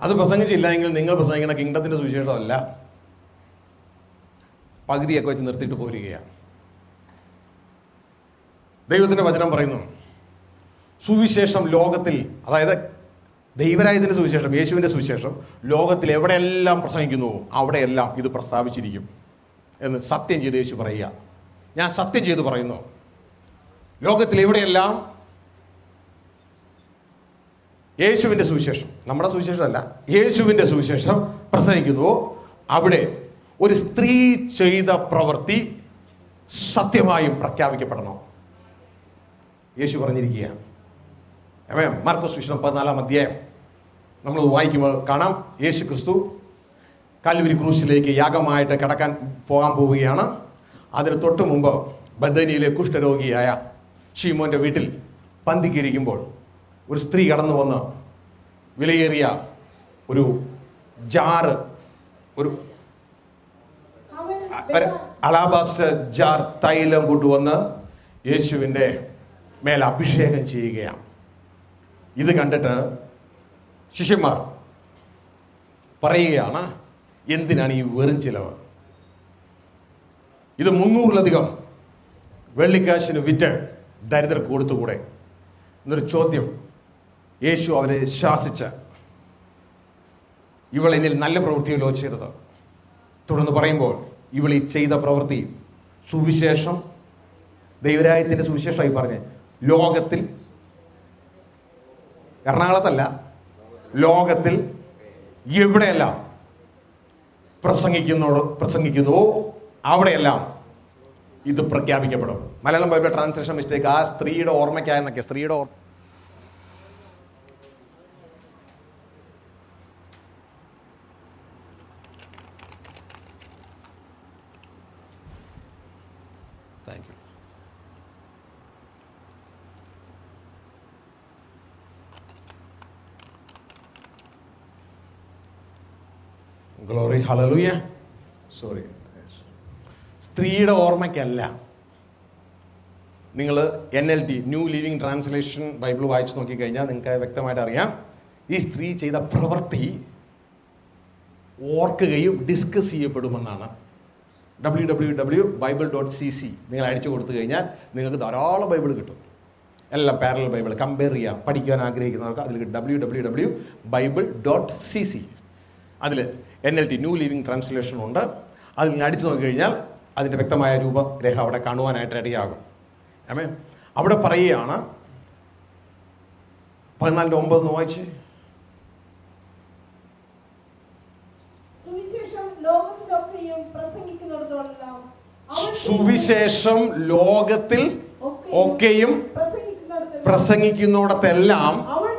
അത് പ്രസംഗിച്ചില്ല എങ്കിൽ നിങ്ങൾ പ്രസംഗിക്കുന്ന കിങ്ഡത്തിൻ്റെ സുവിശേഷമല്ല, പകുതിയൊക്കെ വെച്ച് നിർത്തിയിട്ട് പോരുകയാണ്. ദൈവത്തിൻ്റെ വചനം പറയുന്നു, സുവിശേഷം ലോകത്തിൽ, അതായത് ദൈവരായതിൻ്റെ സുവിശേഷം, യേശുവിൻ്റെ സുവിശേഷം ലോകത്തിൽ എവിടെയെല്ലാം പ്രസംഗിക്കുന്നുവോ അവിടെയെല്ലാം ഇത് പ്രസ്താവിച്ചിരിക്കും എന്ന് സത്യം ചെയ്ത് യേശു പറയുക. ഞാൻ സത്യം ചെയ്ത് പറയുന്നു, ലോകത്തിൽ എവിടെയെല്ലാം യേശുവിൻ്റെ സുവിശേഷം, നമ്മുടെ സുവിശേഷമല്ല, യേശുവിൻ്റെ സുവിശേഷം പ്രസംഗിക്കുന്നുവോ അവിടെ ഒരു സ്ത്രീ ചെയ്ത പ്രവൃത്തി സത്യമായും പ്രഖ്യാപിക്കപ്പെടണം. യേശു പറഞ്ഞിരിക്കുകയാണ്. മാർക്കോസ് സുവിശേഷം 14-ാം അധ്യായം നമ്മൾ വായിക്കുമ്പോൾ കാണാം, യേശു ക്രിസ്തു കാൽവരി ക്രൂശിലേക്ക് യാഗമായിട്ട് പോകാൻ പോവുകയാണ്. അതിന് തൊട്ട് മുമ്പ് ബഥനിയിലെ കുഷ്ഠരോഗിയായ ശീമോന്റെ വീട്ടിൽ പന്തിക്കിരിക്കുമ്പോൾ ഒരു സ്ത്രീ കടന്നു വന്ന് വിലയേറിയ ഒരു ജാറ്, ഒരു അലാബാസ്റ്റർ ജാർ തൈലം കൊണ്ടുവന്ന് യേശുവിൻ്റെ മേൽ അഭിഷേകം ചെയ്യുകയാണ്. ഇത് കണ്ടിട്ട് ശിഷ്യന്മാർ പറയുകയാണ്, എന്തിനാണ് ഈ വെറും ചിലവ്? ഇത് 300-ലധികം വെള്ളിക്കാശിന് വിറ്റ് ദരിദ്രർക്ക് കൊടുത്തുകൂടെ എന്നൊരു ചോദ്യം യേശു അവരെ ശാസിച്ച്, ഇവൾ എന്നിൽ നല്ല പ്രവൃത്തിയല്ലോ ചെയ്തത്. തുടർന്ന് പറയുമ്പോൾ ഇവൾ ഈ ചെയ്ത പ്രവൃത്തി സുവിശേഷം, ദൈവരായത്തിൻ്റെ സുവിശേഷമായി പറഞ്ഞ് ലോകത്തിൽ, ലോകത്തിൽ എവിടെയെല്ലാം പ്രസംഗിക്കുന്നുവോ അവിടെയെല്ലാം ഇത് പ്രഖ്യാപിക്കപ്പെടും. Malayalam Bible translation mistake. ആ സ്ത്രീയുടെ ഓർമ്മയ്ക്കായെന്നൊക്കെ, സ്ത്രീയുടെ thank you. Glory, hallelujah. Sorry, സ്ത്രീയുടെ ഓർമ്മയ്ക്കല്ല. നിങ്ങൾ NLT, new living translation Bible വായിച്ചു നോക്കിക്കഴിഞ്ഞാൽ നിങ്ങൾക്ക് വ്യക്തമായിട്ട് അറിയാം, ഈ സ്ത്രീ ചെയ്ത പ്രവൃത്തി ഓർക്കുകയും ഡിസ്കസ് ചെയ്യപ്പെടുമെന്നാണ്. www.bible.cc നിങ്ങൾ അടിച്ചു കൊടുത്തു കഴിഞ്ഞാൽ നിങ്ങൾക്ക് ധാരാളം ബൈബിൾ കിട്ടും. എല്ലാം പാരലൽ ബൈബിൾ കമ്പയർ ചെയ്യാം. പഠിക്കാൻ ആഗ്രഹിക്കുന്നവർക്ക് അതിൽ www.bible.cc അതിൽ NLT, ന്യൂ ലിവിങ് ട്രാൻസ്ലേഷൻ ഉണ്ട്. അതിൽ അടിച്ചു നോക്കിക്കഴിഞ്ഞാൽ അതിൻ്റെ വ്യക്തമായ രൂപരേഖ അവിടെ കാണുവാനായിട്ട് ഇടയാകും. ആമേൻ. അവിടെ പറയുകയാണ് 14:9 വായിച്ച്, സുവിശേഷം ലോകത്തിൽ ഒക്കെയും പ്രസംഗിക്കുന്നിടത്തെല്ലാം അവൾ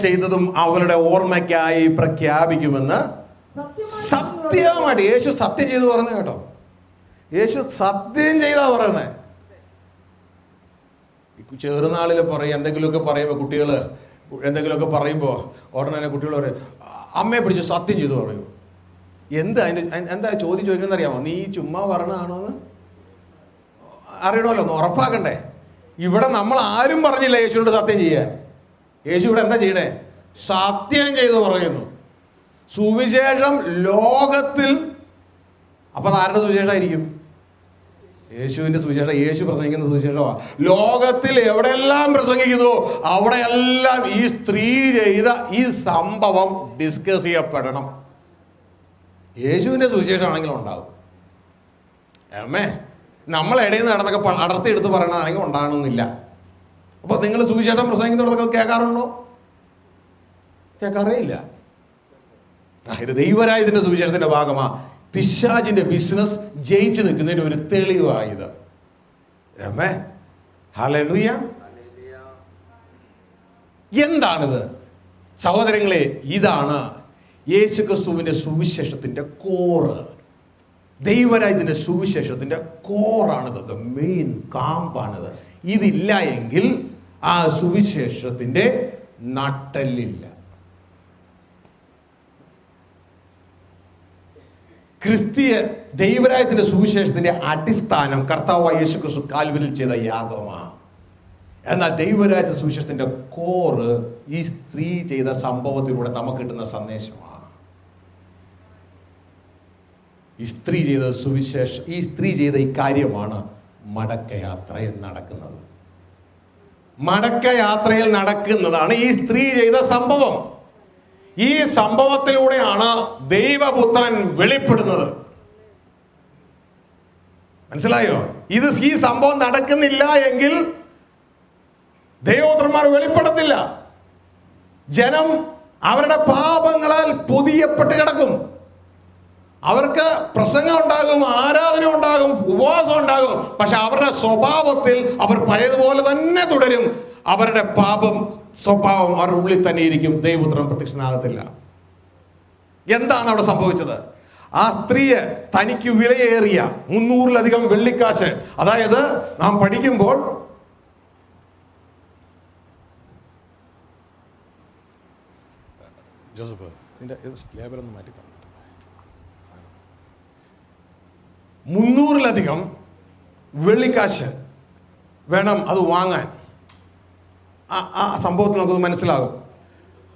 ചെയ്തതും അവളുടെ ഓർമ്മയ്ക്കായി പ്രഖ്യാപിക്കുമെന്ന് സത്യമായിട്ട് യേശു സത്യം ചെയ്തു പറഞ്ഞു കേട്ടോ. യേശു സത്യം ചെയ്താ പറയണേ. ചെറുനാളിൽ പറയും എന്തെങ്കിലുമൊക്കെ പറയുമ്പോൾ കുട്ടികൾ എന്തെങ്കിലുമൊക്കെ പറയുമ്പോൾ ഉടനെ തന്നെ കുട്ടികൾ പറയും അമ്മയെ പിടിച്ച് സത്യം ചെയ്തു പറയൂ. എന്താ ചോദ്യം ചോദിക്കണമെന്ന് അറിയാമോ? നീ ചുമ്മാ പറഞ്ഞതാണോ എന്ന് അറിയണമല്ലോ, ഒന്ന് ഉറപ്പാക്കണ്ടേ. ഇവിടെ നമ്മൾ ആരും പറഞ്ഞില്ല യേശുവിനോട് സത്യം ചെയ്യാൻ. യേശു ഇവിടെ എന്താ ചെയ്യണേ? സത്യം ചെയ്തു പറയുന്നു. സുവിശേഷം ലോകത്തിൽ. അപ്പൊ ആരുടെ സുവിശേഷമായിരിക്കും? യേശുവിന്റെ സുവിശേഷം. യേശു പ്രസംഗിക്കുന്ന സുവിശേഷമാണ്. ലോകത്തിൽ എവിടെയെല്ലാം പ്രസംഗിക്കുന്നു അവിടെയെല്ലാം ഈ സ്ത്രീ ചെയ്ത ഈ സംഭവം ഡിസ്കസ് ചെയ്യപ്പെടണം. യേശുവിന്റെ സുവിശേഷമാണെങ്കിലും ഉണ്ടാവും. അമ്മേ, നമ്മൾ ഇടയിൽ നിന്ന് നടന്നൊക്കെ അടർത്തി എടുത്ത് പറയണതാണെങ്കിൽ ഉണ്ടാകണമെന്നില്ല. അപ്പൊ നിങ്ങൾ സുവിശേഷം പ്രസംഗിക്കുന്നതൊക്കെ കേൾക്കാറുണ്ടോ? കേൾക്കാറേ ഇല്ല. ഇത് ദൈവരായതിന്റെ സുവിശേഷത്തിന്റെ ഭാഗമാ. പിശാചിന്റെ ബിസിനസ് ജയിച്ചു നിൽക്കുന്നതിന് ഒരു തെളിവായത്. ഹല്ലേലൂയ. എന്താണിത് സഹോദരങ്ങളെ? ഇതാണ് യേശുക്രിസ്തുവിന്റെ സുവിശേഷത്തിന്റെ കോറ്. ദൈവരായതിന്റെ സുവിശേഷത്തിന്റെ കോറാണിത്, മെയിൻ കാമ്പാണിത്. ഇതില്ല എങ്കിൽ ആ സുവിശേഷത്തിന്റെ നട്ടെല്ലില്ല. ക്രിസ്തീയ ദൈവരായത്തിന്റെ സുവിശേഷത്തിന്റെ അടിസ്ഥാനം കർത്താവായ യേശുക്രിസ്തു കാൽവരിയിൽ ചെയ്ത യാഗമാണ്. എന്നാൽ ദൈവരായത്തിന്റെ സുവിശേഷത്തിന്റെ കോറ് ഈ സ്ത്രീ ചെയ്ത സംഭവത്തിലൂടെ നമുക്ക് കിട്ടുന്ന സന്ദേശമാണ്. ഈ സ്ത്രീ ചെയ്ത സുവിശേഷം, ഈ സ്ത്രീ ചെയ്ത ഈ കാര്യമാണ് മടക്കയാത്രയിൽ നടക്കുന്നത്. മടക്കയാത്രയിൽ നടക്കുന്നതാണ് ഈ സ്ത്രീ ചെയ്ത സംഭവം. ഈ സംഭവത്തിലൂടെയാണ് ദൈവപുത്രൻ വെളിപ്പെടുന്നത്. മനസ്സിലായോ? ഈ സംഭവം നടക്കുന്നില്ല എങ്കിൽ ദൈവപുത്രന്മാർ വെളിപ്പെടത്തില്ല. ജനം അവരുടെ പാപങ്ങളാൽ പൊതിയപ്പെട്ട് കിടക്കും. അവർക്ക് പ്രസംഗം ഉണ്ടാകും, ആരാധന ഉണ്ടാകും, ഉപവാസം ഉണ്ടാകും. പക്ഷെ അവരുടെ സ്വഭാവത്തിൽ അവർ പഴയതുപോലെ തന്നെ തുടരും. അവരുടെ സ്വഭാവം അവരുടെ ഉള്ളിൽ തന്നെ ഇരിക്കും. ദൈവപുത്രൻ പ്രത്യക്ഷനാകത്തില്ല. എന്താണ് അവിടെ സംഭവിച്ചത്? ആ സ്ത്രീയെ തനിക്ക് വിലയേറിയ 300-ലധികം വെള്ളിക്കാശ്, അതായത് നാം പഠിക്കുമ്പോൾ ജോസഫ് ലേബലൊന്ന് മാറ്റി തന്നിട്ട് 300-ലധികം വെള്ളിക്കാശ് വേണം അത് വാങ്ങാൻ. ആ സംഭവത്തിൽ നമുക്കത് മനസ്സിലാകും.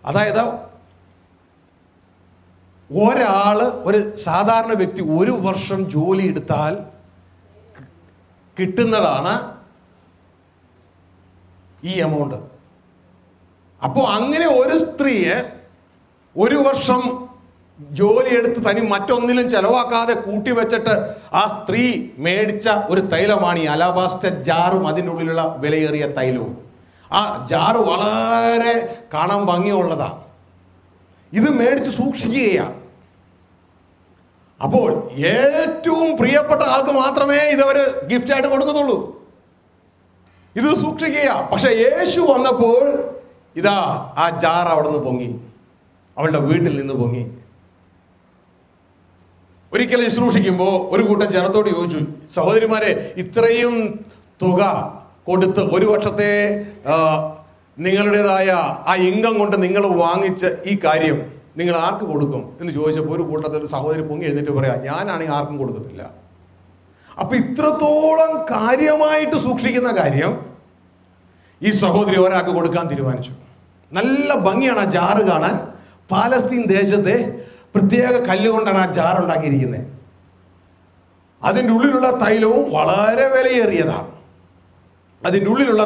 അതായത് ഒരു സാധാരണ വ്യക്തി 1 വർഷം ജോലി എടുത്താൽ കിട്ടുന്നതാണ് ഈ എമൗണ്ട്. അപ്പോൾ അങ്ങനെ ഒരു സ്ത്രീയെ 1 വർഷം ജോലിയെടുത്ത് തനി മറ്റൊന്നിലും ചെലവാക്കാതെ കൂട്ടി വെച്ചിട്ട് ആ സ്ത്രീ മേടിച്ച ഒരു തൈലമാണ് ഈ അലാബാസ്റ്റർ ജാറും അതിൻ്റെ ഉള്ളിലുള്ള വിലയേറിയ തൈലവും. ആ ജാറ് വളരെ കാണാൻ ഭംഗിയുള്ളതാണ്. ഇത് മേടിച്ച് സൂക്ഷിക്കുകയാണ്. അപ്പോൾ ഏറ്റവും പ്രിയപ്പെട്ട ആൾക്ക് മാത്രമേ ഇതവര് ഗിഫ്റ്റായിട്ട് കൊടുക്കത്തുള്ളൂ. ഇത് സൂക്ഷിക്കുക. പക്ഷെ യേശു വന്നപ്പോൾ ഇതാ ആ ജാർ അവിടെ നിന്ന് പൊങ്ങി, അവളുടെ വീട്ടിൽ നിന്ന് പൊങ്ങി. ഒരിക്കലും ശുശ്രൂഷിക്കുമ്പോൾ ഒരു കൂട്ടം ജനത്തോട് ചോദിച്ചു, സഹോദരിമാരെ, ഇത്രയും തുക കൊടുത്ത് 1 വർഷത്തെ നിങ്ങളുടേതായ ആ ഇൻകം കൊണ്ട് നിങ്ങൾ വാങ്ങിച്ച ഈ കാര്യം നിങ്ങൾ ആർക്ക് കൊടുക്കും എന്ന് ചോദിച്ചപ്പോൾ ഒരു കൂട്ടത്തിൽ സഹോദരി പൊങ്ങി എഴുന്നേറ്റ് പറയാം, ഞാനാണെങ്കിൽ ആർക്കും കൊടുക്കത്തില്ല. അപ്പൊ ഇത്രത്തോളം കാര്യമായിട്ട് സൂക്ഷിക്കുന്ന കാര്യം ഈ സഹോദരി ഒരാൾക്ക് കൊടുക്കാൻ തീരുമാനിച്ചു. നല്ല ഭംഗിയാണ് ആ ജാറ് കാണാൻ. പാലസ്തീൻ ദേശത്തെ പ്രത്യേക കല്ലുകൊണ്ടാണ് ആ ജാർ ഉണ്ടാക്കിയിരിക്കുന്നത്. അതിൻ്റെ ഉള്ളിലുള്ള തൈലവും വളരെ വിലയേറിയതാണ്. അതിൻ്റെ ഉള്ളിലുള്ള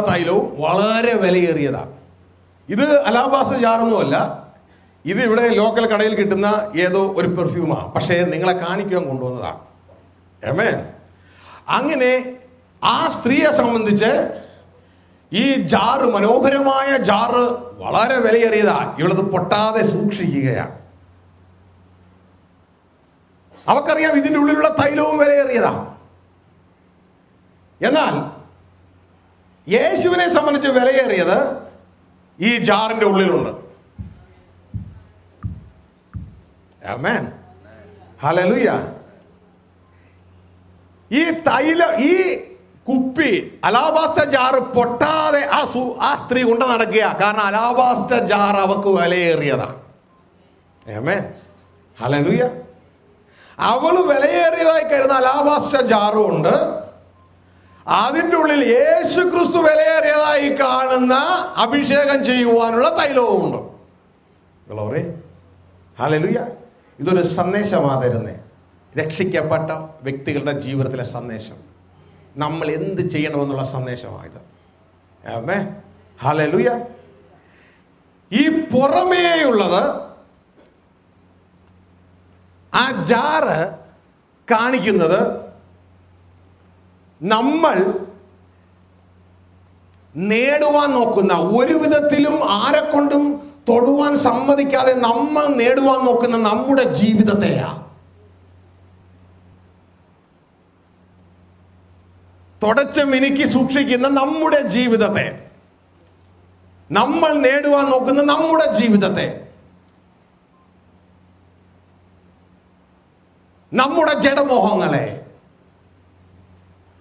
തൈലവും വളരെ വിലയേറിയതാണ്. ഇത് അലാബാസ് ജാറൊന്നുമല്ല, ഇത് ഇവിടെ ലോക്കൽ കടയിൽ കിട്ടുന്ന ഏതോ ഒരു പെർഫ്യൂമാണ്. പക്ഷേ നിങ്ങളെ കാണിക്കാൻ കൊണ്ടുവന്നതാണ്. ആമേൻ. അങ്ങനെ ആ സ്ത്രീയെ സംബന്ധിച്ച് ഈ ജാറ്, മനോഹരമായ ജാറ്, വളരെ വിലയേറിയതാ. ഇവളത് പൊട്ടാതെ സൂക്ഷിക്കുകയാണ്. അവക്കറിയാം ഇതിൻ്റെ ഉള്ളിലുള്ള തൈലവും വിലയേറിയതാ. എന്നാൽ യേശുവിനെ സംബന്ധിച്ച് വിലയേറിയത് ഈ ജാറിന്റെ ഉള്ളിലുണ്ട്. ആമേൻ. ഹല്ലേലൂയ. ഈ കുപ്പി അലാബാസ്റ്റർ ജാറ് പൊട്ടാതെ ആ സ്ത്രീ കൊണ്ട് നടക്കുക. കാരണം അലാബാസ്റ്റർ ജാർ അവക്ക് വിലയേറിയതാണ്. ആമേൻ. ഹല്ലേലൂയ. അവള് വിലയേറിയതായി കരുതുന്ന അലാബാസ്റ്റർ ജാറും ഉണ്ട്. അതിൻ്റെ ഉള്ളിൽ യേശു ക്രിസ്തു വിലയേറിയതായി കാണുന്ന അഭിഷേകം ചെയ്യുവാനുള്ള തൈലവും ഉണ്ട്. ഗ്ലോറി. ഹല്ലേലൂയ. ഇതൊരു സന്ദേശമാണ് തരുന്നത്. രക്ഷിക്കപ്പെട്ട വ്യക്തികളുടെ ജീവിതത്തിലെ സന്ദേശം. നമ്മൾ എന്ത് ചെയ്യണമെന്നുള്ള സന്ദേശമായത്. ആമേൻ. ഹല്ലേലൂയ. ഈ പുറമേയുള്ളത് ആ ജാറ് കാണിക്കുന്നത് നമ്മൾ നേടുവാൻ നോക്കുന്ന, ഒരു വിധത്തിലും ആരെക്കൊണ്ടും തൊടുവാൻ സമ്മതിക്കാതെ നമ്മൾ നേടുവാൻ നോക്കുന്ന നമ്മുടെ ജീവിതത്തെയാ. തുടച്ച് മിനുക്കി സൂക്ഷിക്കുന്ന നമ്മുടെ ജീവിതത്തെ, നമ്മൾ നേടുവാൻ നോക്കുന്ന നമ്മുടെ ജീവിതത്തെ, നമ്മുടെ ജഡമോഹങ്ങളെ,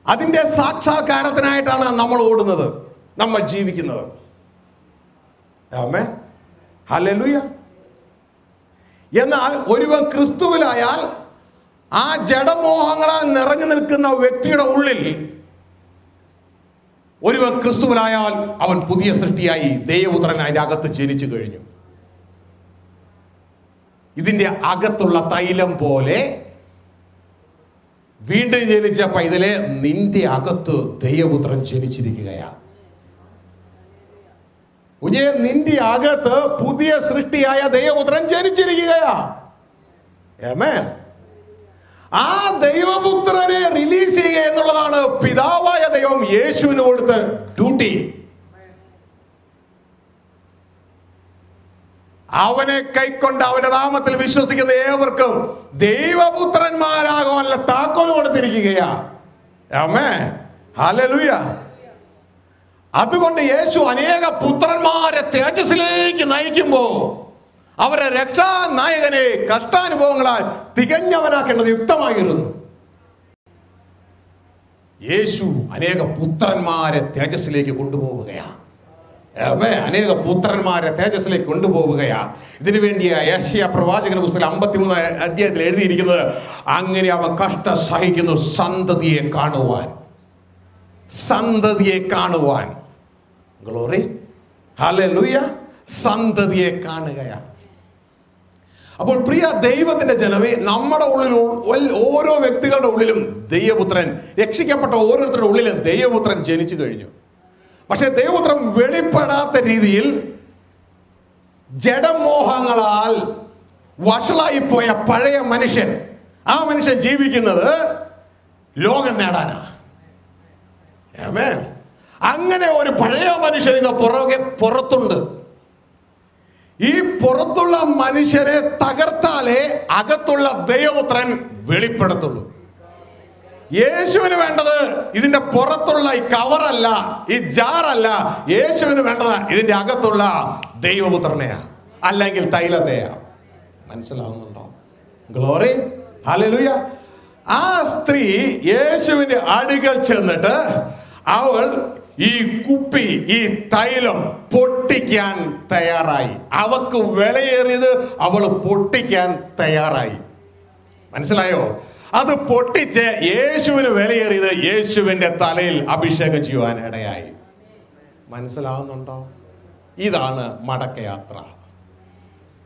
അതിൻ്റെ സാക്ഷാത്കാരത്തിനായിട്ടാണ് നമ്മൾ ഓടുന്നത്, നമ്മൾ ജീവിക്കുന്നത്. ആമേൻ. ഹല്ലേലൂയ. എന്നാൽ ഒരുവൻ ക്രിസ്തുവിലായാൽ ആ ജഡമോഹങ്ങളാൽ നിറഞ്ഞു നിൽക്കുന്ന വ്യക്തിയുടെ ഉള്ളിൽ, ഒരുവൻ ക്രിസ്തുവിലായാൽ അവൻ പുതിയ സൃഷ്ടിയായി, ദൈവപുത്രൻ അതിൻ്റെ അകത്ത് ജനിച്ചു കഴിഞ്ഞു. ഇതിൻ്റെ അകത്തുള്ള തൈലം പോലെ വീണ്ടും ജനിച്ച പൈതലെ, നിന്റെ അകത്ത് ദൈവപുത്രൻ ജനിച്ചിരിക്കുകയാണ്. നിന്റെ അകത്ത് പുതിയ സൃഷ്ടിയായ ദൈവപുത്രൻ ജനിച്ചിരിക്കുകയാ. ആമേൻ. ആ ദൈവപുത്രനെ റിലീസ് ചെയ്യുക എന്നുള്ളതാണ് പിതാവായ ദൈവം യേശുവിന് കൊടുത്ത ഡ്യൂട്ടി. അവനെ കൈക്കൊണ്ട് അവന്റെ നാമത്തിൽ വിശ്വസിക്കുന്ന ഏവർക്കും ദൈവപുത്രന്മാരാകാനുള്ള താക്കോൽ കൊടുത്തിരിക്കുകയാ. ആമേൻ. ഹല്ലേലൂയ. അതുകൊണ്ട് യേശു അനേക പുത്രന്മാരെ തേജസ്സിലേക്ക് നയിക്കുമ്പോ അവരെ രക്ഷാനായകനെ കഷ്ടാനുഭവങ്ങളാൽ തികഞ്ഞവനാക്കേണ്ടത് യുക്തമായിരുന്നു. യേശു അനേക പുത്രന്മാരെ തേജസ്സിലേക്ക് കൊണ്ടുപോവുകയാണ്. അനേക പുത്രന്മാരെ തേജസ്സിലേക്ക് കൊണ്ടുപോവുകയാണ്. ഇതിനു വേണ്ടിയ യെശയ്യാ പ്രവാചകന്റെ പുസ്തകം 53 അധ്യായത്തിൽ എഴുതിയിരിക്കുന്നത്, അങ്ങനെ അവൻ കഷ്ടം സഹിക്കുന്നു സന്തതിയെ കാണുവാൻ. സന്തതിയെ കാണുവാൻ. ഗ്ലോറി. ഹല്ലേലൂയ. സന്തതിയെ കാണുകയാണ്. അപ്പോൾ പ്രിയ ദൈവത്തിന്റെ ജനമേ, നമ്മുടെ ഉള്ളിൽ ഓരോ വ്യക്തികളുടെ ഉള്ളിലും ദൈവപുത്രൻ, രക്ഷിക്കപ്പെട്ട ഓരോരുത്തരുടെ ഉള്ളിലും ദൈവപുത്രൻ ജനിച്ചു കഴിഞ്ഞു. പക്ഷെ ദൈവപുത്രൻ വെളിപ്പെടാത്ത രീതിയിൽ ജഡമോഹങ്ങളാൽ വഷളായിപ്പോയ പഴയ മനുഷ്യൻ, ആ മനുഷ്യൻ ജീവിക്കുന്നത് ലോകം നേടാനാ. ആമേൻ. അങ്ങനെ ഒരു പഴയ മനുഷ്യൻ ഇത് പുറത്തുണ്ട്. ഈ പുറത്തുള്ള മനുഷ്യരെ തകർത്താലേ അകത്തുള്ള ദൈവപുത്രൻ വെളിപ്പെടുത്തുള്ളൂ. യേശുവിന് വേണ്ടത് ഇതിന്റെ പുറത്തുള്ള ഈ കവറല്ല, ഈ ജാറല്ല. യേശുവിന് വേണ്ടത് ഇതിന്റെ അകത്തുള്ള ദൈവപുത്രനെയാ, അല്ലെങ്കിൽ തൈലത്തെയാ. മനസ്സിലാവുന്നുണ്ടോ? ഗ്ലോറി. ഹല്ലേലൂയ. ആ സ്ത്രീ യേശുവിന്റെ അടുക്കൽ ചെന്നിട്ട് അവൾ ഈ കുപ്പി, ഈ തൈലം പൊട്ടിക്കാൻ തയ്യാറായി. അവക്ക് വിലയേറിയത് അവൾ പൊട്ടിക്കാൻ തയ്യാറായി. മനസ്സിലായോ? അത് പൊട്ടിച്ച് യേശുവിന് വിലയേറിയത് യേശുവിന്റെ തലയിൽ അഭിഷേകം ചെയ്യുവാൻ ഇടയായി. മനസ്സിലാവുന്നുണ്ടോ? ഇതാണ് മടക്കയാത്ര.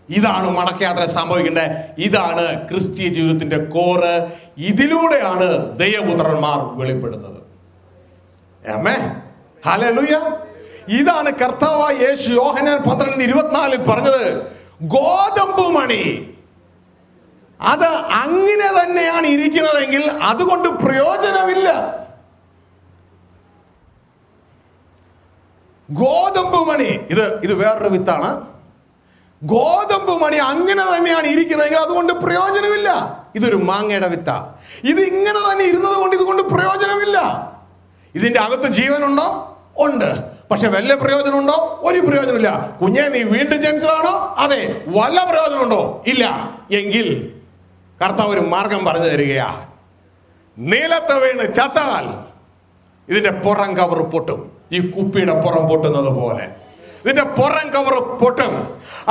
ഇതാണ് മടക്കയാത്ര സംഭവിക്കേണ്ടത്. ഇതാണ് ക്രിസ്തീയ ജീവിതത്തിന്റെ കോറ്. ഇതിലൂടെയാണ് ദൈവപുത്രന്മാർ വെളിപ്പെടുന്നത്. ആമേൻ, ഹല്ലേലൂയ. ഇതാണ് കർത്താവായ യേശു യോഹന്നാൻ 12:24 പറഞ്ഞത്. ഗോതമ്പ് മണി അത് അങ്ങനെ തന്നെയാണ് ഇരിക്കുന്നതെങ്കിൽ അതുകൊണ്ട് പ്രയോജനമില്ല. ഗോതമ്പ് മണി ഇത് വേറൊരു വിത്താണ്. ഗോതമ്പ് മണി അങ്ങനെ തന്നെയാണ് ഇരിക്കുന്നതെങ്കിൽ അതുകൊണ്ട് പ്രയോജനമില്ല. ഇതൊരു മാങ്ങയുടെ വിത്താ. ഇത് ഇങ്ങനെ തന്നെ ഇരുന്നത് കൊണ്ട് ഇതുകൊണ്ട് പ്രയോജനമില്ല. ഇതിന്റെ അകത്ത് ജീവനുണ്ടോ? ഉണ്ട്. പക്ഷെ വല്ല പ്രയോജനമുണ്ടോ? ഒരു പ്രയോജനമില്ല. കുഞ്ഞെ, നീ വീണ്ടും ജനിച്ചതാണോ? അതെ. വല്ല പ്രയോജനമുണ്ടോ? ഇല്ല. എങ്കിൽ കർത്താവ് ഒരു മാർഗം പറഞ്ഞു തരികയാ. നീലത്ത് വീണ് ചത്താൽ ഇതിന്റെ പുറം കവർ പൊട്ടും. ഈ കുപ്പിയുടെ പുറം പൊട്ടുന്നത് പോലെ ഇതിന്റെ പുറം കവർ പൊട്ടും.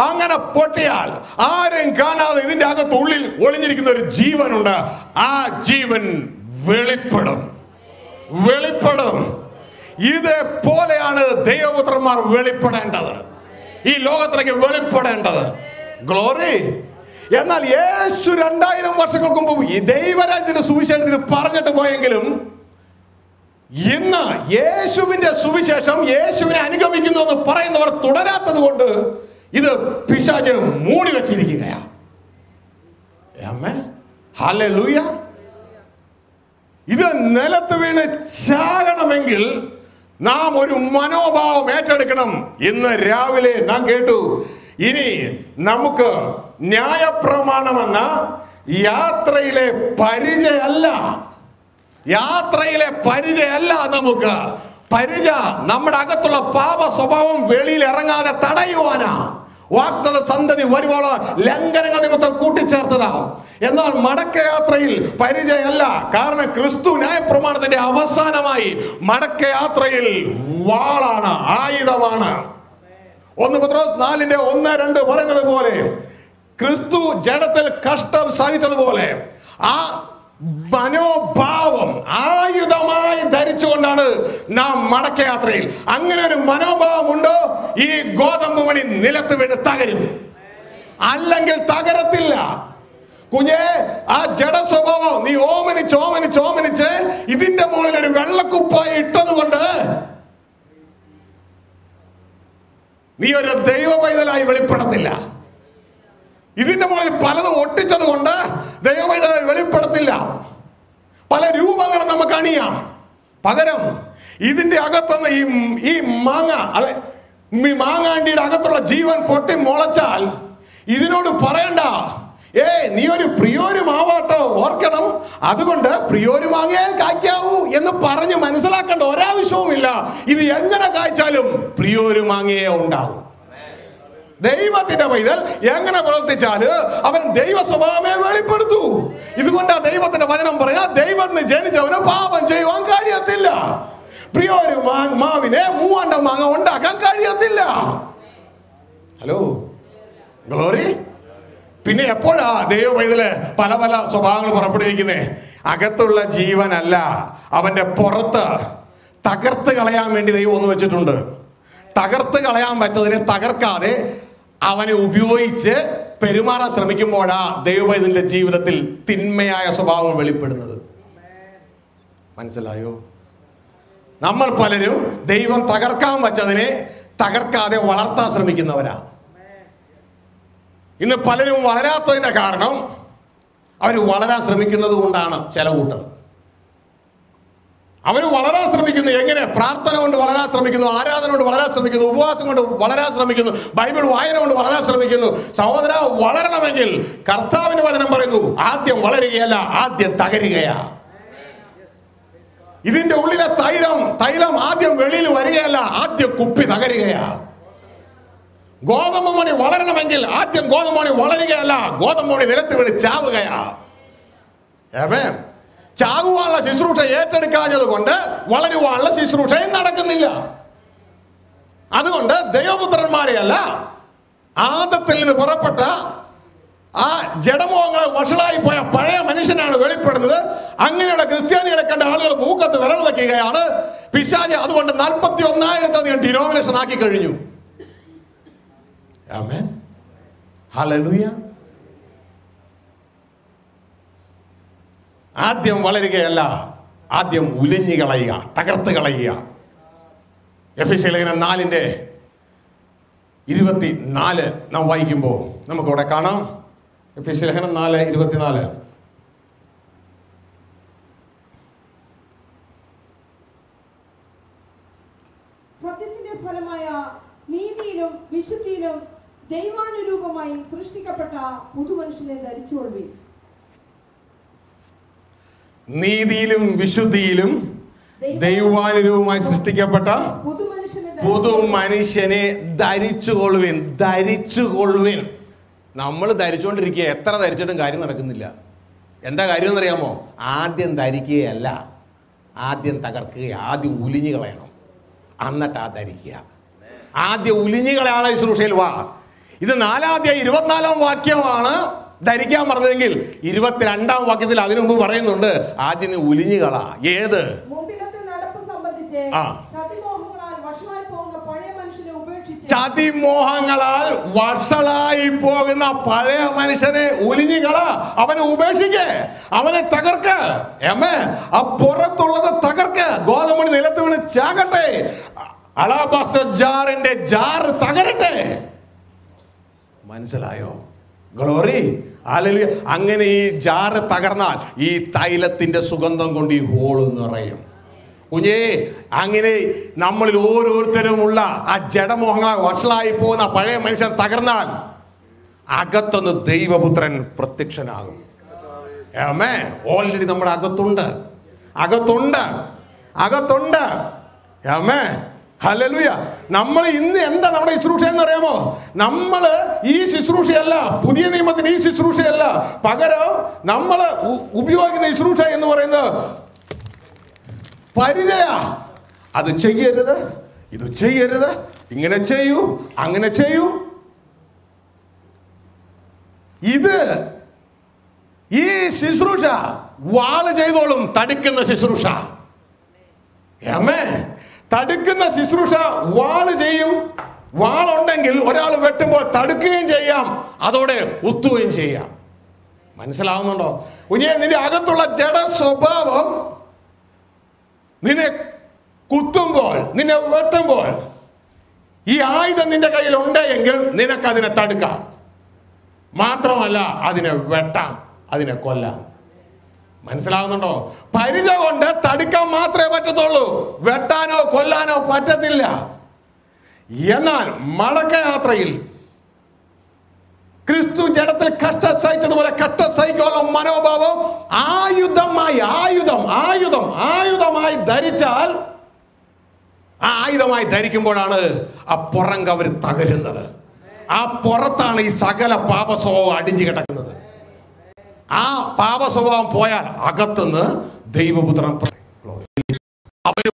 അങ്ങനെ പൊട്ടിയാൽ ആരും കാണാതെ ഇതിന്റെ അകത്ത് ഉള്ളിൽ ഒളിഞ്ഞിരിക്കുന്ന ഒരു ജീവനുണ്ട്. ആ ജീവൻ വെളിപ്പെടും. ഇതേപോലെയാണ് ദൈവപുത്രന്മാർ വെളിപ്പെടേണ്ടത്, ഈ ലോകത്തിലേക്ക് വെളിപ്പെടേണ്ടത്. ഗ്ലോറി. എന്നാൽ യേശു 2000 വർഷങ്ങൾക്ക് മുമ്പ് ഈ ദൈവരാജ്യത്തിന്റെ സുവിശേഷത്തിൽ പറഞ്ഞിട്ട് പോയെങ്കിലും ഇന്ന് യേശുവിന്റെ സുവിശേഷം, യേശുവിനെ അനുഗമിക്കുന്നു എന്ന് പറയുന്നവർ തുടരാത്തത് കൊണ്ട് ഇത് പിശാച് മൂടി വെച്ചിരിക്കുകയാണ്. ആമേൻ, ഹല്ലേലൂയ. ഇത് നിലത്ത് വീണ് ചാകണമെങ്കിൽ നാം ഒരു മനോഭാവം ഏറ്റെടുക്കണം. ഇന്ന് രാവിലെ നാം കേട്ടു, ഇനി നമുക്ക് ന്യായപ്രമാണമെന്ന യാത്രയിലെ പരിചയമല്ല നമുക്ക് പരിച. നമ്മുടെ അകത്തുള്ള പാപ സ്വഭാവം വെളിയിൽ ഇറങ്ങാതെ തടയുവാനാ. വാഗ്ദത്ത സന്തതി വരുവോളം ലംഘനങ്ങൾ നിമിത്തം കൂട്ടിച്ചേർത്തതാ. എന്നാൽ മടക്കയാത്രയിൽ പരിചയമല്ല. കാരണം ക്രിസ്തു ന്യായപ്രമാണത്തിന്റെ അവസാനമായി. മടക്കയാത്രയിൽ വാളാണ്, ആയുധമാണ്. 1 പത്രോസ് 4:1-2 പറയുന്നത് പോലെ ക്രിസ്തു ജഡത്തിൽ കഷ്ടം സഹിച്ചതുപോലെ ആ മനോഭാവം ആയുധമായി ധരിച്ചുകൊണ്ടാണ് നാം മടക്കയാത്രയിൽ. അങ്ങനെ ഒരു മനോഭാവം ഉണ്ടോ, ഈ ഗോതമ്പ് മണി നിലത്ത് വീണ് തകരും. അല്ലെങ്കിൽ തകരത്തില്ല. കുഞ്ഞെ, ആ ജഡ സ്വഭാവം നീ ഓമനിച്ച് ഇതിന്റെ മുകളിൽ ഒരു വെള്ളക്കുപ്പായി ഇട്ടത് കൊണ്ട് നീ ഒരു ദൈവ പൈതലായി വെളിപ്പെടത്തില്ല. ഇതിന്റെ മുകളിൽ പലതും ഒട്ടിച്ചത് കൊണ്ട് ദൈവ പൈതലായി വെളിപ്പെടത്തില്ല. പല രൂപങ്ങളും നമുക്ക് അണിയാം. പകരം ഇതിന്റെ അകത്തുനിന്ന് ഈ മാങ്ങാണ്ടിയുടെ അകത്തുള്ള ജീവൻ പൊട്ടി മുളച്ചാൽ ഇതിനോട് പറയണ്ട, നീ ഒരു പ്രിയോരുമാവാട്ടോ, ഓർക്കണം. അതുകൊണ്ട് പ്രിയോരുമാങ്ങേ കായ്ക്കാവൂ എന്ന് പറഞ്ഞ് മനസ്സിലാക്കേണ്ട ഒരാവശ്യവുമില്ല. ഇത് എങ്ങനെ കായ്ച്ചാലും പ്രിയോരുമാങ്ങയെ ഉണ്ടാവും. ദൈവത്തിന്റെ പൈതൽ എങ്ങനെ പ്രവർത്തിച്ചാല് അവൻ ദൈവ സ്വഭാവമേ വെളിപ്പെടുത്തൂ. ഇതുകൊണ്ടാ ദൈവത്തിന്റെ വചനം പറയാ, ദൈവത്തിന് ജനിച്ചവന് പാപം ചെയ്യുവാൻ കഴിയത്തില്ല. പ്രിയൊരു മാവിനെ മൂവാണ്ട മാങ്ങ ഉണ്ടാക്കാൻ കഴിയത്തില്ല. Hello, glory. പിന്നെ എപ്പോഴാ ദൈവ പൈതല് പല പല സ്വഭാവങ്ങൾ പുറപ്പെടുവിക്കുന്നേ? അകത്തുള്ള ജീവനല്ല, അവന്റെ പുറത്ത് തകർത്ത് കളയാൻ വേണ്ടി ദൈവം ഒന്ന് വെച്ചിട്ടുണ്ട്. തകർത്ത് കളയാൻ വെച്ചതിനെ തകർക്കാതെ അവനെ ഉപയോഗിച്ച് പെരുമാറാൻ ശ്രമിക്കുമ്പോഴാ ദൈവപൈതലിന്റെ ജീവിതത്തിൽ തിന്മയായ സ്വഭാവം വെളിപ്പെടുന്നത്. മനസ്സിലായോ? നമ്മൾ പലരും ദൈവം തകർക്കാൻ വെച്ചതിനെ തകർക്കാതെ വളർത്താൻ ശ്രമിക്കുന്നവരാ. ഇന്ന് പലരും വളരാത്തതിന്റെ കാരണം അവർ വളരാൻ ശ്രമിക്കുന്നത് കൊണ്ടാണ്. ചില കൂട്ടർ അവർ വളരാൻ ശ്രമിക്കുന്നു. എങ്ങനെ? പ്രാർത്ഥന കൊണ്ട് വളരാൻ ശ്രമിക്കുന്നു, ആരാധന കൊണ്ട് വളരാൻ ശ്രമിക്കുന്നു, ഉപവാസം കൊണ്ട് വളരാൻ ശ്രമിക്കുന്നു, ബൈബിൾ വായന കൊണ്ട് വളരാൻ ശ്രമിക്കുന്നു. സഹോദര, വളരണമെങ്കിൽ കർത്താവിന്റെ വചനം പറയുന്നു, ആദ്യം വളരുകയല്ല, ആദ്യം തകരുകയാ. ഇതിന്റെ ഉള്ളിലെ തൈലം ആദ്യം വെളിയിൽ വരികയല്ല, ആദ്യം കുപ്പി തകരുകയാ. ഗോതമ്പ് മണി വളരണമെങ്കിൽ ആദ്യം ഗോതമ്പ് മണി വളരുകയല്ല, ഗോതമ്പ് മണി നിലത്ത് വീണ് ചാവുകയാ. ചാകുവാനുള്ള ശുശ്രൂഷ ഏറ്റെടുക്കാഞ്ഞത് കൊണ്ട് വളരുവാനുള്ള ശുശ്രൂഷയും നടക്കുന്നില്ല. അതുകൊണ്ട് ദൈവപുത്രന്മാരെയല്ല, ആദത്തിൽ നിന്ന് പുറപ്പെട്ട ആ ജഡമോഹങ്ങൾ വഷളായി പോയ പഴയ മനുഷ്യനാണ് വെളിപ്പെടുന്നത്. അങ്ങനെയുള്ള ക്രിസ്ത്യാനികളെ കണ്ട ആളുകൾ മൂക്കത്ത് വിരൽ വയ്ക്കുകയാണ്. പിശാച് അതുകൊണ്ട് 41,000 ഡിനോമിനേഷൻ ആക്കി കഴിഞ്ഞു. ആമേൻ, ഹല്ലേലൂയ. ആദ്യം വളരുകയല്ല, ആദ്യം ഉലിഞ്ഞു കളയുക, തകർത്ത് കളയുക. എഫെസ്യ ലേഖനം 4:24 നാം വായിക്കുമ്പോൾ നമുക്കിവിടെ കാണാം. എഫെസ്യ ലേഖനം 4:24. സത്യത്തിന്റെ ഫലമായ നീതിയിലും വിശുദ്ധിയിലും ദൈവാനുരൂപമായി സൃഷ്ടിക്കപ്പെട്ട പുതുമനുഷ്യനെ ധരിച്ചുകൊള്ളുവിൻ. നീതിയിലും വിശുദ്ധിയിലും ദൈവാനുരൂപമായി സൃഷ്ടിക്കപ്പെട്ട പുതുമനുഷ്യനെ ധരിച്ചുകൊള്ളുവിൻ. ധരിച്ചുകൊള്ളുവിൻ. നമ്മൾ ധരിച്ചുകൊണ്ടിരിക്കുക, എത്ര ധരിച്ചിട്ടും കാര്യം നടക്കുന്നില്ല. എന്താ കാര്യം എന്നറിയാമോ? ആദ്യം ധരിക്കുകയല്ല, ആദ്യം തകർക്കുക. ആദ്യം ഉലിഞ്ഞു കളയണം, എന്നിട്ടാ ധരിക്കുക. ആദ്യം ഉലിഞ്ഞു കളയാളെ ശുശ്രൂഷയിൽ വാ. ഇത് 4:24 വാക്യമാണ് ധരിക്കാൻ പറഞ്ഞതെങ്കിൽ 22 വാക്യത്തിൽ അതിനു മുമ്പ് പറയുന്നുണ്ട് ആദ്യം ഉലിഞ്ഞുകള. ഏത്? ചതിമോഹങ്ങളാൽ വഷളായി പോകുന്ന പഴയ മനുഷ്യനെ ഉലിഞ്ഞുകള. അവനെ ഉപേക്ഷിക്ക്, അവനെ തകർക്ക്. ആ പുറത്തുള്ളത് തകർക്ക്. ഗോതമ്പണി നിലത്ത് വീണ് ചാകട്ടെ. അലാബാസ്റ്റർ ജാറിന്റെ ജാറ് തകരട്ടെ. മനസ്സിലായോ? Glory, hallelujah. അങ്ങനെ ഈ ജാറ് തകർന്നാൽ ഈ തൈലത്തിന്റെ സുഗന്ധം കൊണ്ട് ഈ ഹോള് നിറയും. കുഞ്ഞേ, അങ്ങനെ നമ്മളിൽ ഓരോരുത്തരുമുള്ള ആ ജഡമോഹങ്ങളെ വഷളായി പോകുന്ന പഴയ മനുഷ്യൻ തകർന്നാൽ അകത്തൊന്ന് ദൈവപുത്രൻ പ്രത്യക്ഷനാകും. ഓൾറെഡി നമ്മുടെ അകത്തുണ്ട്, അകത്തുണ്ട്, അകത്തുണ്ട്. ഹല്ലേലൂയ. നമ്മൾ ഇന്ന് എന്താ നമ്മുടെ ശുശ്രൂഷ എന്ന് അറിയാമോ? നമ്മൾ ഈ ശുശ്രൂഷയല്ല, പുതിയ നിയമത്തിന് ഈ ശുശ്രൂഷയല്ല. പകരം നമ്മൾ ഉപയോഗിക്കുന്ന ശുശ്രൂഷ എന്ന് പറയുന്നത് പരിചയ. അത് ചെയ്യരുത്, ഇത് ചെയ്യരുത്, ഇങ്ങനെ ചെയ്യൂ, അങ്ങനെ ചെയ്യൂ. ഇത് ഈ ശുശ്രൂഷ വാള് ചെയ്തോളും. തടുക്കുന്ന ശുശ്രൂഷ, തടുക്കുന്ന ശുശ്രൂഷ വാള് ചെയ്യും. വാളുണ്ടെങ്കിൽ ഒരാൾ വെട്ടുമ്പോൾ തടുക്കുകയും ചെയ്യാം, അതോടെ ഉത്തുകയും ചെയ്യാം. മനസ്സിലാവുന്നുണ്ടോ? കുഞ്ഞേ, നിന്റെ അകത്തുള്ള ജഡ സ്വഭാവം നിന്നെ കുത്തുമ്പോൾ, നിന്നെ വെട്ടുമ്പോൾ ഈ ആയുധം നിന്റെ കയ്യിൽ ഉണ്ടെങ്കിൽ നിനക്കതിനെ തടുക്കാം. മാത്രമല്ല അതിനെ വെട്ടാം, അതിനെ കൊല്ലാം. മനസ്സിലാവുന്നുണ്ടോ? പരിച കൊണ്ട് തടുക്കാൻ മാത്രമേ പറ്റത്തുള്ളൂ, വെട്ടാനോ കൊല്ലാനോ പറ്റത്തില്ല. എന്നാൽ മടക്കയാത്രയിൽ ക്രിസ്തു ജഡത്തിൽ കഷ്ടം സഹിച്ചതുപോലെ കഷ്ടം സഹിക്കാനുള്ള മനോഭാവം ആയുധമായി ധരിച്ചാൽ, ആ ആയുധമായി ധരിക്കുമ്പോഴാണ് ആ പുറം കവര് തകരുന്നത്. ആ പുറത്താണ് ഈ സകല പാപസ്വഭാവം അടിഞ്ഞു കിടക്കുന്നത്. ആ പാപസ്വഭാവം പോയാൽ അകത്തുനിന്ന് ദൈവപുത്രൻ അവര്